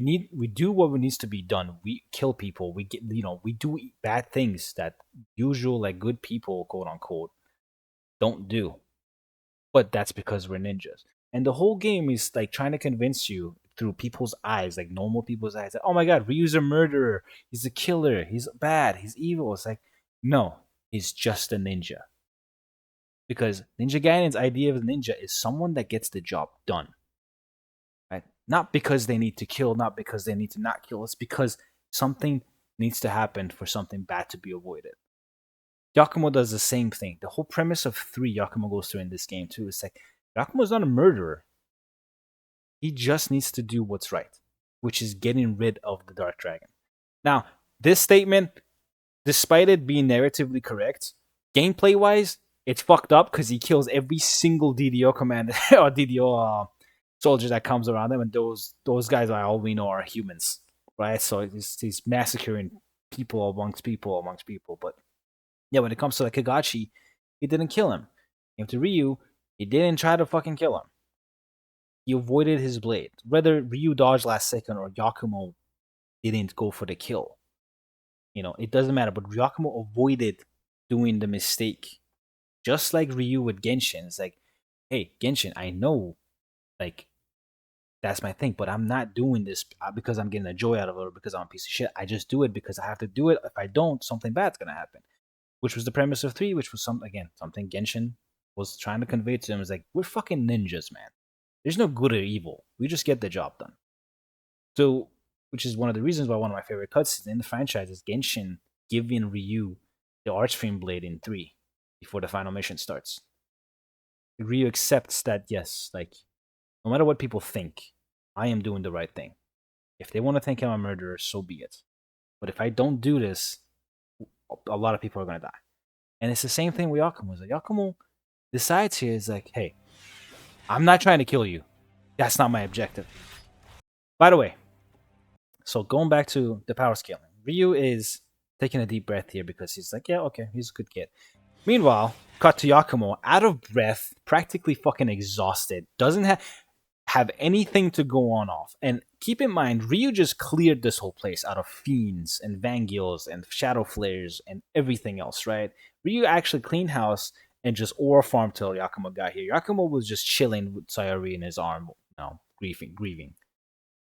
do what needs to be done. We kill people. We do bad things that usual good people, quote unquote, don't do. But that's because we're ninjas. And the whole game is trying to convince you through people's eyes, normal people's eyes, that, oh my god, Ryu's a murderer. He's a killer. He's bad. He's evil. It's like, no, he's just a ninja. Because Ninja Gaiden's idea of a ninja is someone that gets the job done. Right? Not because they need to kill, not because they need to not kill. It's because something needs to happen for something bad to be avoided. Yakumo does the same thing. The whole premise of 3 Yakumo goes through in this game too. It's like, Yakumo's not a murderer. He just needs to do what's right, which is getting rid of the Dark Dragon. Now, this statement, despite it being narratively correct, gameplay-wise, it's fucked up because he kills every single DDO commander or DDO soldier that comes around him, and those guys, by all we know, are humans, right? So he's massacring people amongst people. But yeah, when it comes to Kagachi, he didn't kill him. Came to Ryu, he didn't try to fucking kill him. He avoided his blade. Whether Ryu dodged last second or Yakumo didn't go for the kill, it doesn't matter. But Yakumo avoided doing the mistake. Just like Ryu with Genshin. It's like, hey, Genshin, I know, like, that's my thing, but I'm not doing this because I'm getting a joy out of it or because I'm a piece of shit. I just do it because I have to do it. If I don't, something bad's gonna happen. Which was the premise of 3, which was something Genshin was trying to convey to him. Is like, we're fucking ninjas, man. There's no good or evil. We just get the job done. So, which is one of the reasons why one of my favorite cutscenes in the franchise is Genshin giving Ryu the Archfiend Blade in 3 before the final mission starts. Ryu accepts that, yes, like, no matter what people think, I am doing the right thing. If they want to think I'm a murderer, so be it. But if I don't do this, a lot of people are going to die. And it's the same thing with Yakumo. Like, Yakumo decides here is like, hey, I'm not trying to kill you. That's not my objective. By the way, so going back to the power scaling, Ryu is taking a deep breath here because he's like, yeah, okay, he's a good kid. Meanwhile, cut to Yakumo, out of breath, practically fucking exhausted, doesn't have anything to go on off. And keep in mind, Ryu just cleared this whole place out of fiends and Vangeals and shadow flares and everything else, right? Ryu actually cleaned house and just aura farmed till Yakumo got here. Yakumo was just chilling with Sayori in his arm, grieving.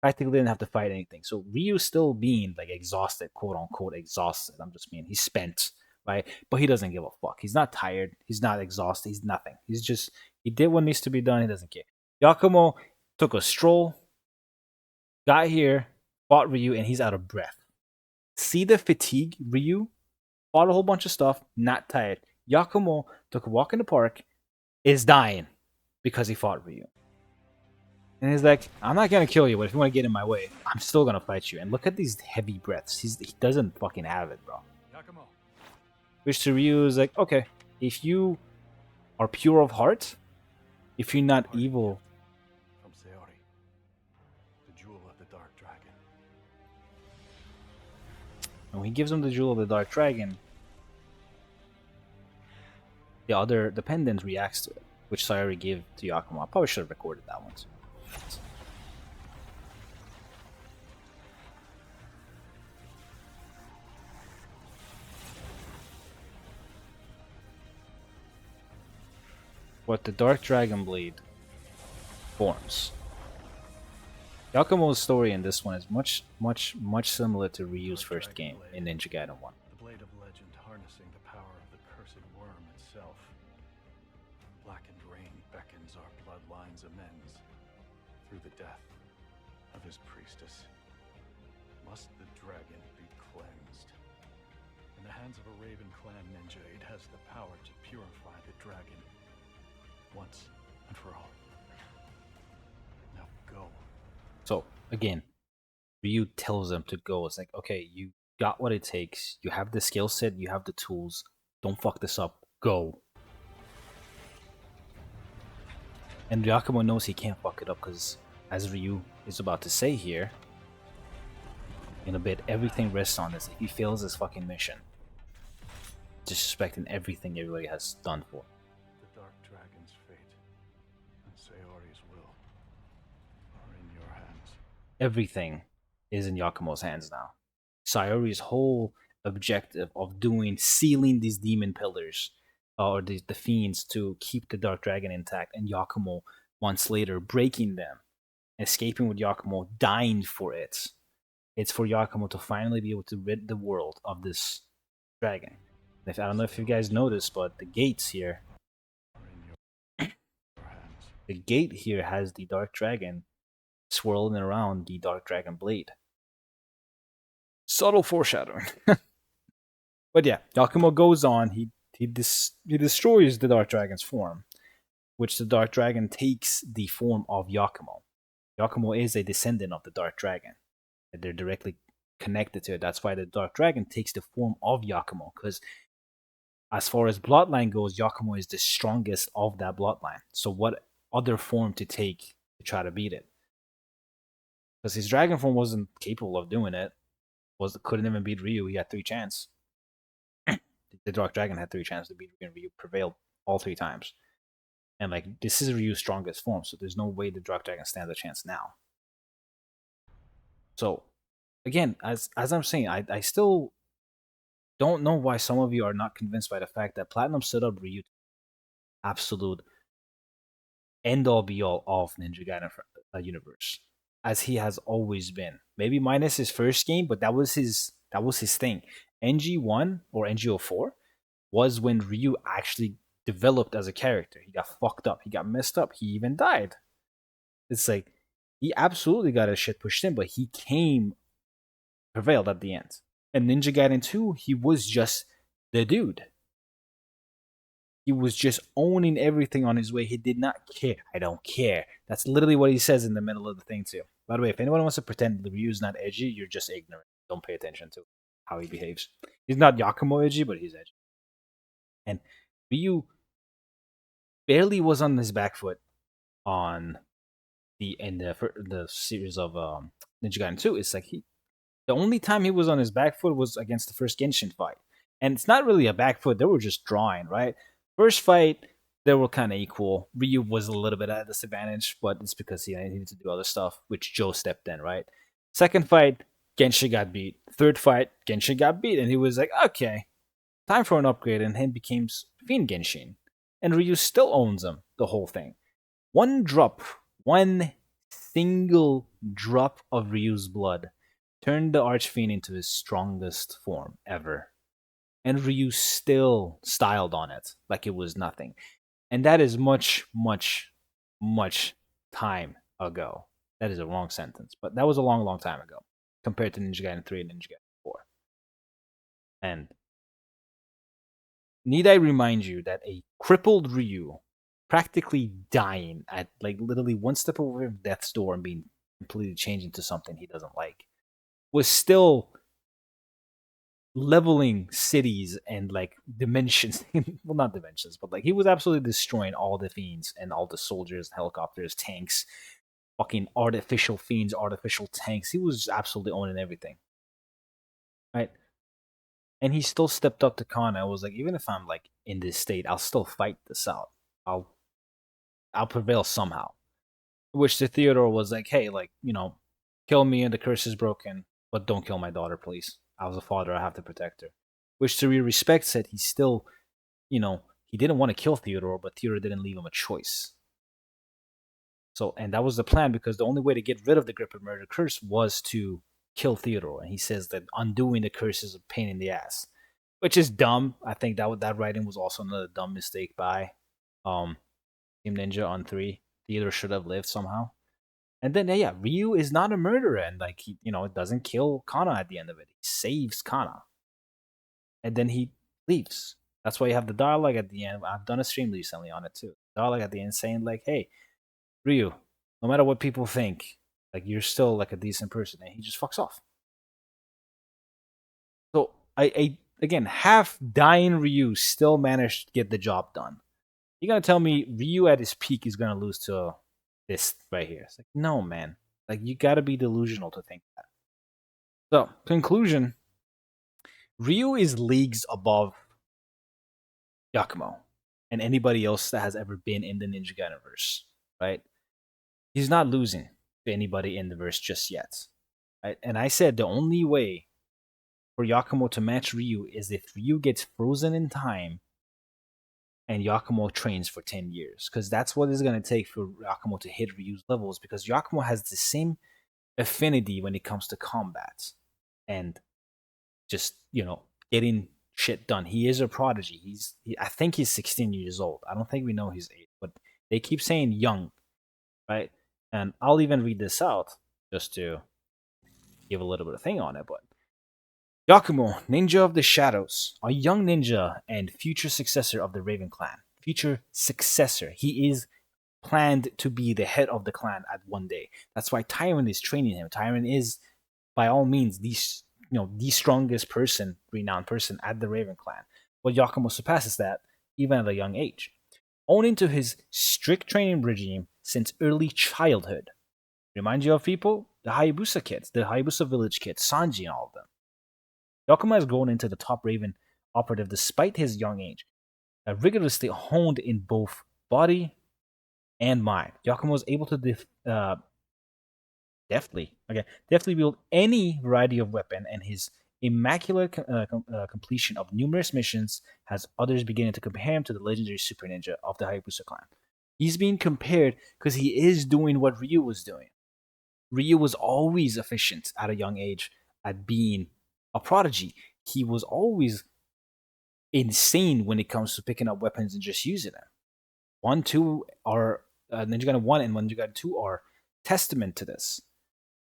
Practically didn't have to fight anything. So Ryu still being like exhausted, quote unquote exhausted. I'm just mean he's spent, right? But he doesn't give a fuck. He's not tired. He's not exhausted. He's nothing. He's just he did what needs to be done. He doesn't care. Yakumo took a stroll, got here, fought Ryu, and he's out of breath. See the fatigue, Ryu? Fought a whole bunch of stuff, not tired. Yakumo took a walk in the park, is dying because he fought Ryu. And he's like, I'm not gonna kill you, but if you want to get in my way, I'm still gonna fight you. And look at these heavy breaths. He doesn't fucking have it, bro. Yakumo. Which to Ryu is like, okay, if you are pure of heart, if you're not evil, From Sayori. The jewel of the Dark Dragon. and when he gives him the jewel of the Dark Dragon, the other dependent reacts to it, which Sayori gave to Yakumo. I probably should have recorded that one too. What the Dark Dragon Blade forms. Yakumo's story in this one is much similar to Ryu's first game in Ninja Gaiden 1. The blade of legend harnessing the power of the cursed worm itself. Blackened rain beckons our bloodline's amends through the death of his priestess. Must the dragon be cleansed? In the hands of a Raven Clan ninja, it has the power to purify the dragon once and for all. Now go. So again, Ryu tells them to go. It's like, okay, you got what it takes. You have the skill set. You have the tools. Don't fuck this up. Go. And Yakumo knows he can't fuck it up because, as Ryu is about to say here, in a bit, everything rests on this. If he fails his fucking mission, disrespecting everything everybody has done for. The Dark Dragon's fate and Sayori's will are in your hands. Everything is in Yakumo's hands now. Sayori's whole objective of sealing these demon pillars or the fiends to keep the Dark Dragon intact, and Yakumo months later breaking them, escaping with Yakumo, dying for it. It's for Yakumo to finally be able to rid the world of this dragon. I don't know if you guys noticed, but the gates here, Are in your hands. the gate here has the Dark Dragon swirling around the Dark Dragon blade. Subtle foreshadowing. But yeah, Yakumo goes on. He destroys the Dark Dragon's form, which the Dark Dragon takes the form of Yakumo. Yakumo is a descendant of the Dark Dragon. They're directly connected to it. That's why the Dark Dragon takes the form of Yakumo, because as far as bloodline goes, Yakumo is the strongest of that bloodline. So what other form to take to try to beat it? Because his dragon form wasn't capable of doing it. Couldn't even beat Ryu. He had 3 chances. The Dark Dragon had 3 chances to beat Ryu, and Ryu prevailed all 3 times. And like, this is Ryu's strongest form, so there's no way the Dark Dragon stands a chance now. So again, as I'm saying, I still don't know why some of you are not convinced by the fact that Platinum stood up Ryu absolute end all be all of Ninja Gaiden universe, as he has always been. Maybe minus his first game, but that was his thing. NG1 or NG04 was when Ryu actually developed as a character. He got fucked up. He got messed up. He even died. It's like he absolutely got his shit pushed in, but he came prevailed at the end. And Ninja Gaiden 2, he was just the dude. He was just owning everything on his way. He did not care. I don't care. That's literally what he says in the middle of the thing too. By the way, if anyone wants to pretend the Ryu's not edgy, you're just ignorant. Don't pay attention to how he behaves. He's not Yakumo edgy, but he's edgy. And Ryu barely was on his back foot on the series of Ninja Gaiden 2. It's like the only time he was on his back foot was against the first Genshin fight. And it's not really a back foot, they were just drawing, right? First fight, they were kind of equal. Ryu was a little bit at a disadvantage, but it's because he needed to do other stuff, which Joe stepped in, right? Second fight, Genshin got beat. Third fight, Genshin got beat, and he was like, okay, time for an upgrade, and him became Fiend Genshin. And Ryu still owns him, the whole thing. One single drop of Ryu's blood turned the Archfiend into his strongest form ever. And Ryu still styled on it like it was nothing. And that is much, much, much time ago. That is a wrong sentence, but that was a long, long time ago compared to Ninja Gaiden 3 and Ninja Gaiden 4. And need I remind you that a crippled Ryu, practically dying at like literally one step away from death's door and being completely changed into something he doesn't like, was still leveling cities and like dimensions. Well, not dimensions, but like he was absolutely destroying all the fiends and all the soldiers, helicopters, tanks, fucking artificial fiends, artificial tanks. He was absolutely owning everything, right? And he still stepped up to Kana. I was like, even if I'm like in this state, I'll still fight this out. I'll I'll prevail somehow. Which to Theodore was like, hey, like, kill me and the curse is broken, but don't kill my daughter, please. I was a father, I have to protect her. Which to respect said he still, he didn't want to kill Theodore, but Theodore didn't leave him a choice. So, and that was the plan because the only way to get rid of the grip of murder curse was to kill Theodore. And he says that undoing the curse is a pain in the ass, which is dumb. I think that writing was also another dumb mistake by Team Ninja on 3. Theodore should have lived somehow. And then yeah, Ryu is not a murderer, and like he, doesn't kill Kana at the end of it. He saves Kana, and then he leaves. That's why you have the dialogue at the end. I've done a stream recently on it too. Dialogue at the end saying like, "Hey, Ryu, no matter what people think, like you're still like a decent person," and he just fucks off. So I again, half dying Ryu still managed to get the job done. You're gonna tell me Ryu at his peak is gonna lose to this right here? It's like, no, man. Like you gotta be delusional to think that. So, conclusion: Ryu is leagues above Yakumo and anybody else that has ever been in the Ninja Gaidenverse, right? He's not losing to anybody in the verse just yet. Right? And I said the only way for Yakumo to match Ryu is if Ryu gets frozen in time and Yakumo trains for 10 years. Because that's what it's going to take for Yakumo to hit Ryu's levels. Because Yakumo has the same affinity when it comes to combat and just, getting shit done. He is a prodigy. I think he's 16 years old. I don't think we know his age, but they keep saying young, right? And I'll even read this out just to give a little bit of thing on it. But Yakumo, ninja of the shadows, a young ninja and future successor of the Raven clan. Future successor. He is planned to be the head of the clan at one day. That's why Tyron is training him. Tyron is, by all means, the strongest person, renowned person at the Raven clan. But Yakumo surpasses that even at a young age, owing to his strict training regime since early childhood. Remind you of people? The Hayabusa kids, the Hayabusa village kids, Sanji and all of them. Yakumo has grown into the top Raven operative despite his young age, rigorously honed in both body and mind. Yakumo is able to deftly wield any variety of weapon, and his immaculate completion of numerous missions has others beginning to compare him to the legendary super ninja of the Hayabusa clan. He's being compared because he is doing what Ryu was doing. Ryu was always efficient at a young age at being a prodigy. He was always insane when it comes to picking up weapons and just using them. 1, 2 are Ninja Gaiden 1 and Ninja Gaiden 2 are testament to this.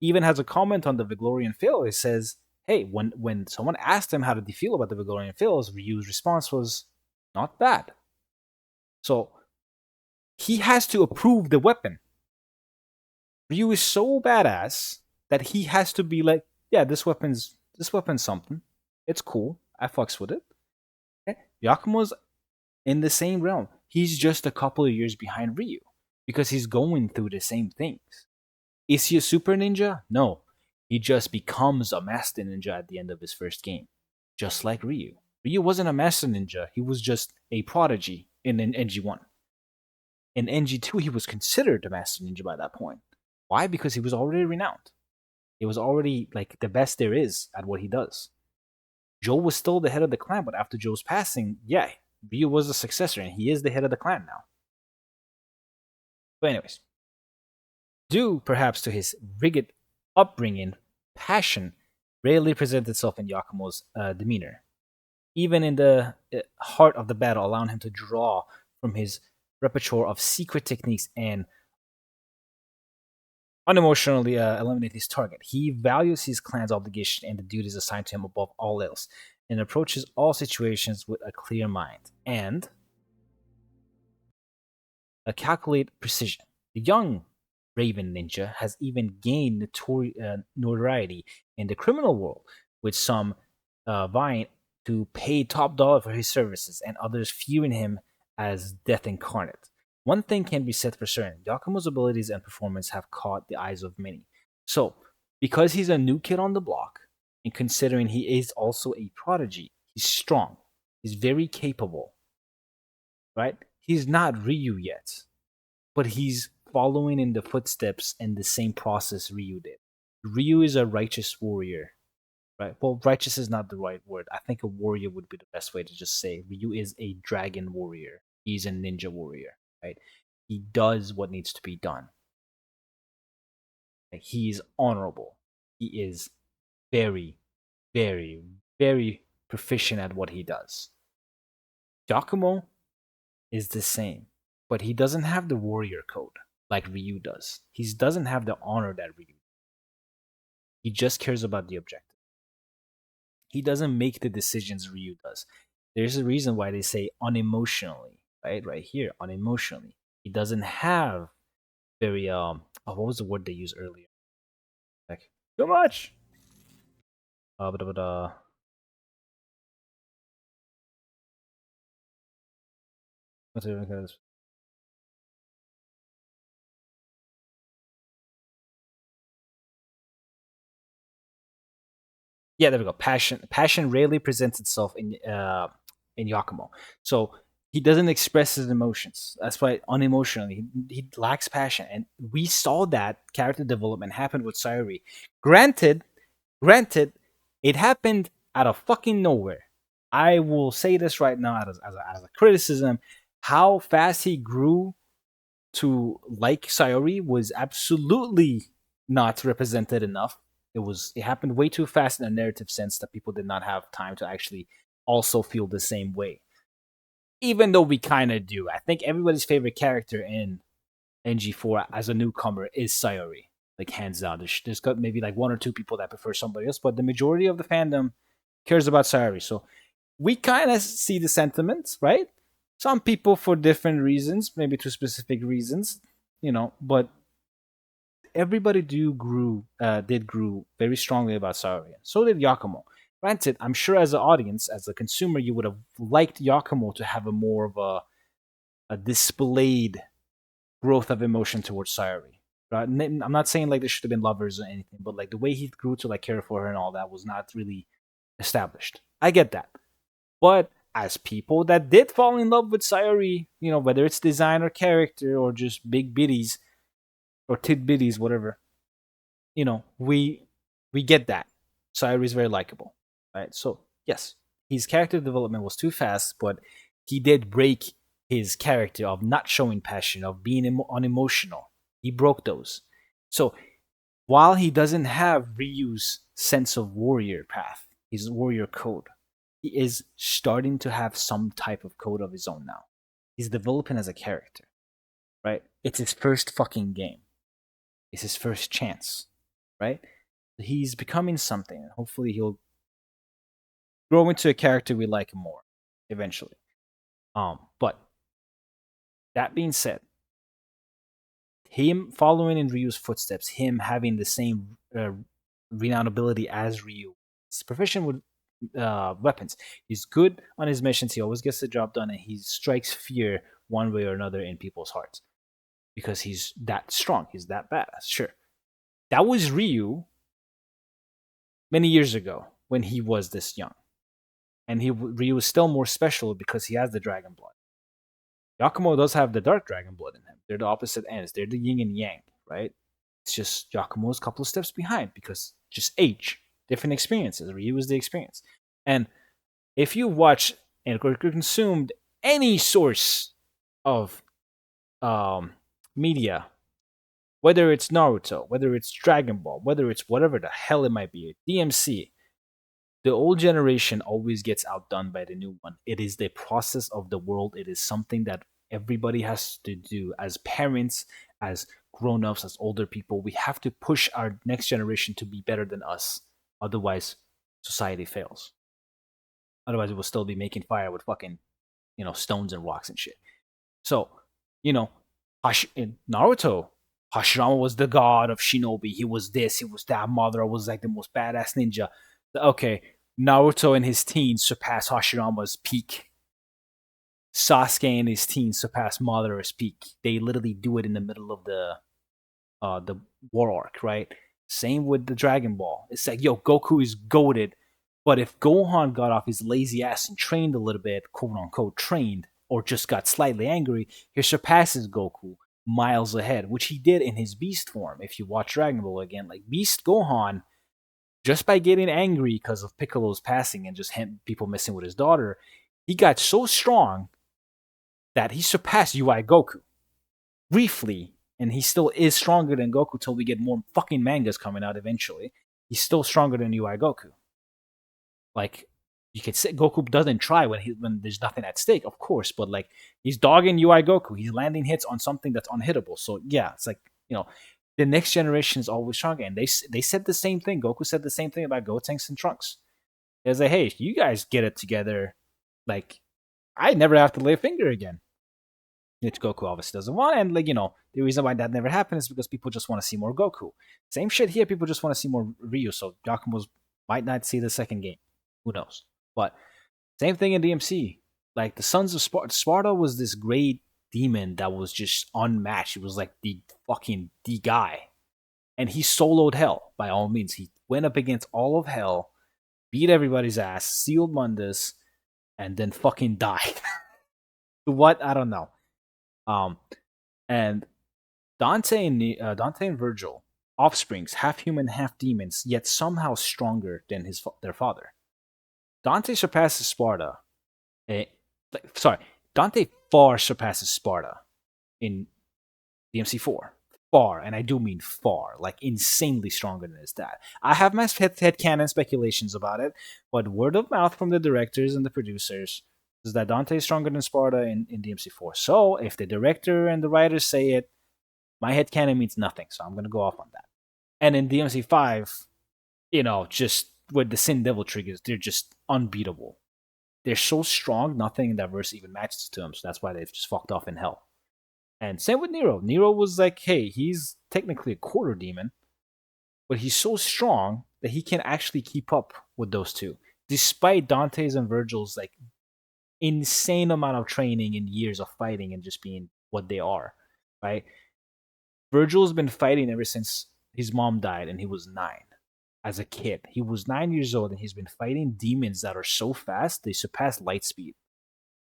Even has a comment on the Vigorian Fail. It says, hey, when someone asked him how did he feel about the Vigorian Fails, Ryu's response was, not bad. So he has to approve the weapon. Ryu is so badass that he has to be like, yeah, this weapon's something. It's cool. I fucks with it. Okay? Yakumo's in the same realm. He's just a couple of years behind Ryu because he's going through the same things. Is he a super ninja? No. He just becomes a master ninja at the end of his first game, just like Ryu. Ryu wasn't a master ninja, he was just a prodigy in NG1. In NG2, he was considered a master ninja by that point. Why? Because he was already renowned. He was already like the best there is at what he does. Joe was still the head of the clan, but after Joe's passing, yeah, Ryu was the successor, and he is the head of the clan now. But anyways, due perhaps to his rigid upbringing, passion rarely presents itself in Yakumo's demeanor. Even in the heart of the battle, allowing him to draw from his repertoire of secret techniques and unemotionally eliminate his target. He values his clan's obligation and the duties assigned to him above all else, and approaches all situations with a clear mind and a calculated precision. The young Raven Ninja has even gained notoriety in the criminal world, with some vying to pay top dollar for his services and others viewing him as death incarnate. One thing can be said for certain: Yakumo's abilities and performance have caught the eyes of many. So, because he's a new kid on the block, and considering he is also a prodigy, he's strong, he's very capable, right? He's not Ryu yet, but he's following in the footsteps and the same process Ryu did. Ryu is a righteous warrior, right? Well, righteous is not the right word. I think a warrior would be the best way to just say Ryu is a dragon warrior. He's a ninja warrior, right? He does what needs to be done. He's honorable. He is very, very, very proficient at what he does. Yakumo is the same, but he doesn't have the warrior code like Ryu does. He doesn't have the honor that Ryu. He just cares about the objective. He doesn't make the decisions Ryu does. There's a reason why they say unemotionally, right? Right here, unemotionally. He doesn't have very what was the word they used earlier? Like too much. But yeah, there we go. Passion rarely presents itself in Yakumo. So he doesn't express his emotions. That's why unemotionally he lacks passion, and we saw that character development happen with Sayori. Granted, granted, it happened out of fucking nowhere. I will say this right now as a criticism. How fast he grew to like Sayori was absolutely not represented enough. It happened way too fast in a narrative sense that people did not have time to actually also feel the same way. Even though we kind of do. I think everybody's favorite character in NG4 as a newcomer is Sayori. Like hands down. There's got maybe like one or two people that prefer somebody else, but the majority of the fandom cares about Sayori. So we kind of see the sentiments, right? Some people for different reasons, maybe two specific reasons, but everybody did grew very strongly about Sayori. So did Yakumo. Granted, I'm sure as an audience, as a consumer, you would have liked Yakumo to have a more of a displayed growth of emotion towards Sayori. Right? I'm not saying like they should have been lovers or anything, but like the way he grew to like care for her and all that was not really established. I get that. But as people that did fall in love with Sayori, whether it's design or character or just big biddies or tidbitties, whatever, we get that. Sayori is very likable. right? So yes, his character development was too fast, but he did break his character of not showing passion, of being unemotional. He broke those. So while he doesn't have Ryu's sense of warrior path, his warrior code, he is starting to have some type of code of his own now. He's developing as a character, right? It's his first fucking game. It's his first chance, right? He's becoming something, and hopefully he'll grow into a character we like more eventually. But that being said, him following in Ryu's footsteps, him having the same renowned ability as Ryu, he's proficient with weapons. He's good on his missions. He always gets the job done, and he strikes fear one way or another in people's hearts because he's that strong. He's that badass. Sure, that was Ryu many years ago when he was this young, and Ryu is still more special because he has the dragon blood. Yakumo does have the dark dragon blood in him. They're the opposite ends. They're the yin and yang, right? It's just Yakumo's a couple of steps behind because just age, different experiences. Ryu is the experience. And if you watch and consumed any source of media, whether it's Naruto, whether it's Dragon Ball, whether it's whatever the hell it might be, DMC, the old generation always gets outdone by the new one. It is the process of the world. It is something that everybody has to do as parents, as grown-ups, as older people. We have to push our next generation to be better than us. Otherwise, society fails. Otherwise, it will still be making fire with fucking, stones and rocks and shit. So, you know, in Naruto, Hashirama was the god of shinobi. He was this, he was that. Madara was like the most badass ninja. Okay, Naruto in his teens surpassed Hashirama's peak. Sasuke in his teens surpassed Madara's peak. They literally do it in the middle of the war arc, right? Same with the Dragon Ball. It's like, yo, Goku is goated, but if Gohan got off his lazy ass and trained a little bit, quote unquote, trained, or just got slightly angry, he surpasses Goku miles ahead, which he did in his Beast form. If you watch Dragon Ball again, like Beast Gohan, just by getting angry because of Piccolo's passing and just people messing with his daughter, he got so strong that he surpassed UI Goku briefly, and he still is stronger than Goku till we get more fucking mangas coming out eventually. He's still stronger than UI Goku. Like, you could say Goku doesn't try when there's nothing at stake, of course, but like he's dogging UI Goku. He's landing hits on something that's unhittable. So yeah, it's like, the next generation is always stronger. And they said the same thing. Goku said the same thing about Gotenks and Trunks. It's like, hey, you guys get it together. Like, I never have to lay a finger again. Which Goku obviously doesn't want. And like, the reason why that never happened is because people just want to see more Goku. Same shit here. People just want to see more Ryu. So Yakumo might not see the second game. Who knows? But same thing in DMC. Like the Sons of Sparta. Sparta was this great demon that was just unmatched. He was like the guy. And he soloed hell by all means. He went up against all of hell, beat everybody's ass, sealed Mundus, and then fucking died. What? I don't know. And Dante and Virgil, offsprings, half human, half demons, yet somehow stronger than their father. Dante surpasses Sparta. Dante far surpasses Sparta in DMC4. Far, and I do mean far, like insanely stronger than his dad. I have my headcanon speculations about it, but word of mouth from the directors and the producers is that Dante is stronger than Sparta in DMC4. So if the director and the writers say it, my headcanon means nothing, so I'm going to go off on that. And in DMC5, just with the Sin Devil triggers, they're just unbeatable. They're so strong, nothing in that verse even matches to them, so that's why they've just fucked off in hell. And same with Nero. Nero was like, hey, he's technically a quarter demon, but he's so strong that he can actually keep up with those two, despite Dante's and Virgil's like insane amount of training and years of fighting and just being what they are, right? Virgil's been fighting ever since his mom died and he was 9. As a kid, he was 9 years old and he's been fighting demons that are so fast they surpass light speed.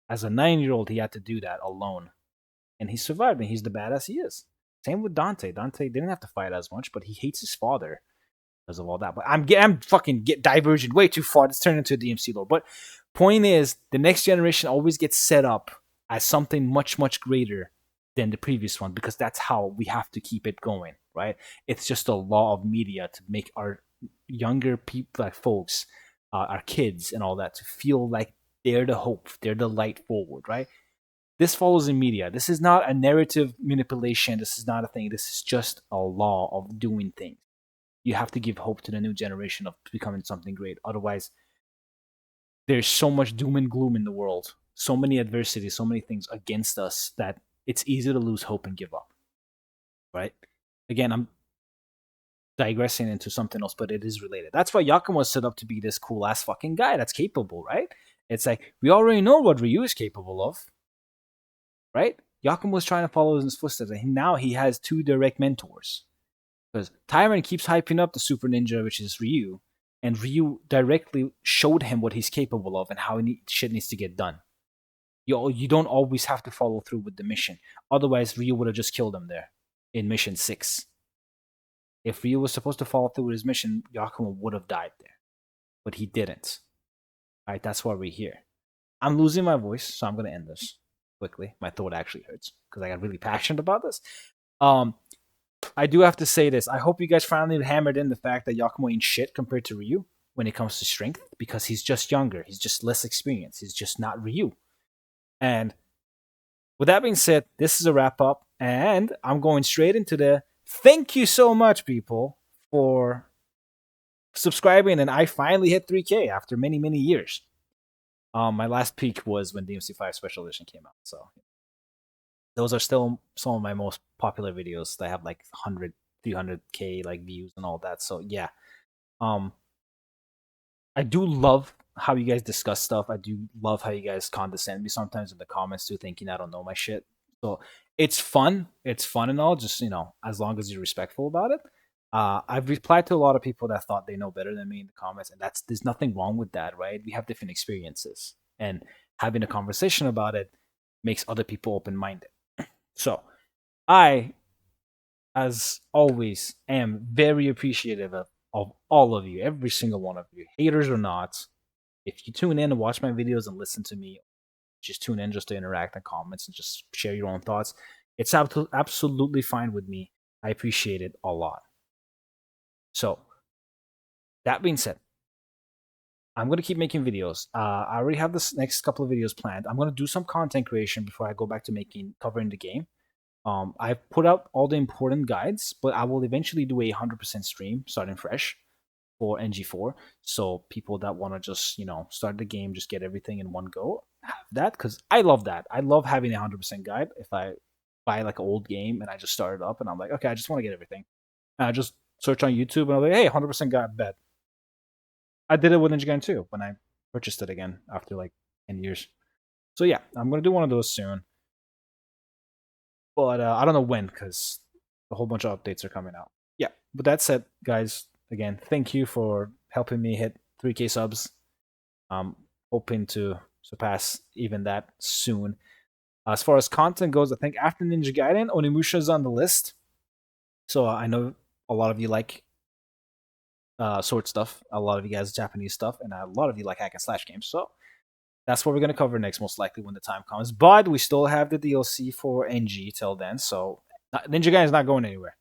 As a 9-year-old, he had to do that alone. And he survived, and he's the badass he is. Same with Dante. Dante didn't have to fight as much, but he hates his father. because of all that. But I'm fucking get divergent way too far. It's turned into a DMC lore. But point is, the next generation always gets set up as something much, much greater than the previous one because that's how we have to keep it going, right? It's just a law of media to make our younger people, like folks, our kids and all that, to feel like they're the hope, they're the light forward, right? This follows in media. This is not a narrative manipulation. This is not a thing. This is just a law of doing things. You have to give hope to the new generation of becoming something great. Otherwise, there's so much doom and gloom in the world, so many adversities, so many things against us that it's easy to lose hope and give up. Right? Again, I'm digressing into something else, but it is related. That's why Yakumo was set up to be this cool ass fucking guy that's capable, right? It's like we already know what Ryu is capable of, right? Yakumo was trying to follow in his footsteps, and now he has two direct mentors. Because Tyrant keeps hyping up the Super Ninja, which is Ryu, and Ryu directly showed him what he's capable of and how shit needs to get done. You don't always have to follow through with the mission. Otherwise, Ryu would have just killed him there in mission 6. If Ryu was supposed to follow through with his mission, Yakumo would have died there. But he didn't. Alright, that's why we're here. I'm losing my voice, so I'm going to end this quickly. My throat actually hurts because I got really passionate about this. I do have to say this. I hope you guys finally hammered in the fact that Yakumo ain't shit compared to Ryu when it comes to strength because he's just younger. He's just less experienced. He's just not Ryu. And with that being said, this is a wrap up, and I'm going straight into the thank you so much, people, for subscribing. And I finally hit 3K after many, many years. My last peak was when DMC5 Special Edition came out. So those are still some of my most popular videos that have like 100, 300K like views and all that. So yeah, I do love how you guys discuss stuff. I do love how you guys condescend me sometimes in the comments too, thinking I don't know my shit. So it's fun. It's fun and all. Just as long as you're respectful about it. I've replied to a lot of people that thought they know better than me in the comments, and there's nothing wrong with that, right? We have different experiences, and having a conversation about it makes other people open minded. So I, as always, am very appreciative of all of you, every single one of you, haters or not. If you tune in and watch my videos and listen to me, just tune in just to interact in comments and just share your own thoughts. It's absolutely fine with me. I appreciate it a lot. So, that being said, I'm going to keep making videos. I already have this next couple of videos planned. I'm going to do some content creation before I go back to covering the game. I've put out all the important guides, but I will eventually do a 100% stream starting fresh for NG4. So people that want to just, start the game, just get everything in one go, have that, because I love that. I love having a 100% guide. If I buy like an old game and I just start it up and I'm like, okay, I just want to get everything. And I just search on YouTube and I'm like, hey, 100% guide, bet. I did it with Ninja Gaiden 2 when I purchased it again after like 10 years. So yeah, I'm going to do one of those soon. But I don't know when because a whole bunch of updates are coming out. Yeah, but that said, guys, again, thank you for helping me hit 3K subs. I'm hoping to surpass even that soon. As far as content goes, I think after Ninja Gaiden, Onimusha is on the list. So I know a lot of you like sword stuff, a lot of you guys Japanese stuff, and a lot of you like hack and slash games. So that's what we're going to cover next, most likely when the time comes. But we still have the DLC for NG till then, so Ninja Gaiden is not going anywhere.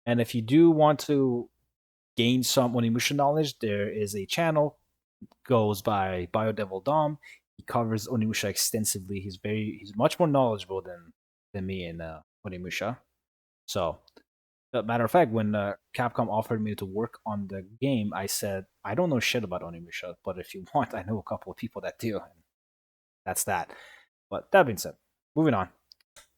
And if you do want to gain some Onimusha knowledge, there is a channel goes by BioDevil Dom. He covers Onimusha extensively. He's much more knowledgeable than me in Onimusha. So, matter of fact, when Capcom offered me to work on the game, I said I don't know shit about Onimusha, but if you want, I know a couple of people that do. And that's that. But that being said, moving on.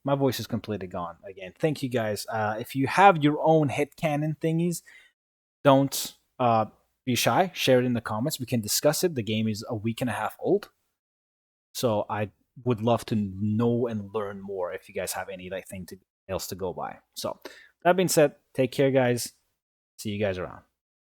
My voice is completely gone again. Thank you guys. If you have your own headcanon thingies, don't be shy. Share it in the comments. We can discuss it. The game is a week and a half old. So I would love to know and learn more if you guys have any else to go by. So that being said, take care, guys. See you guys around.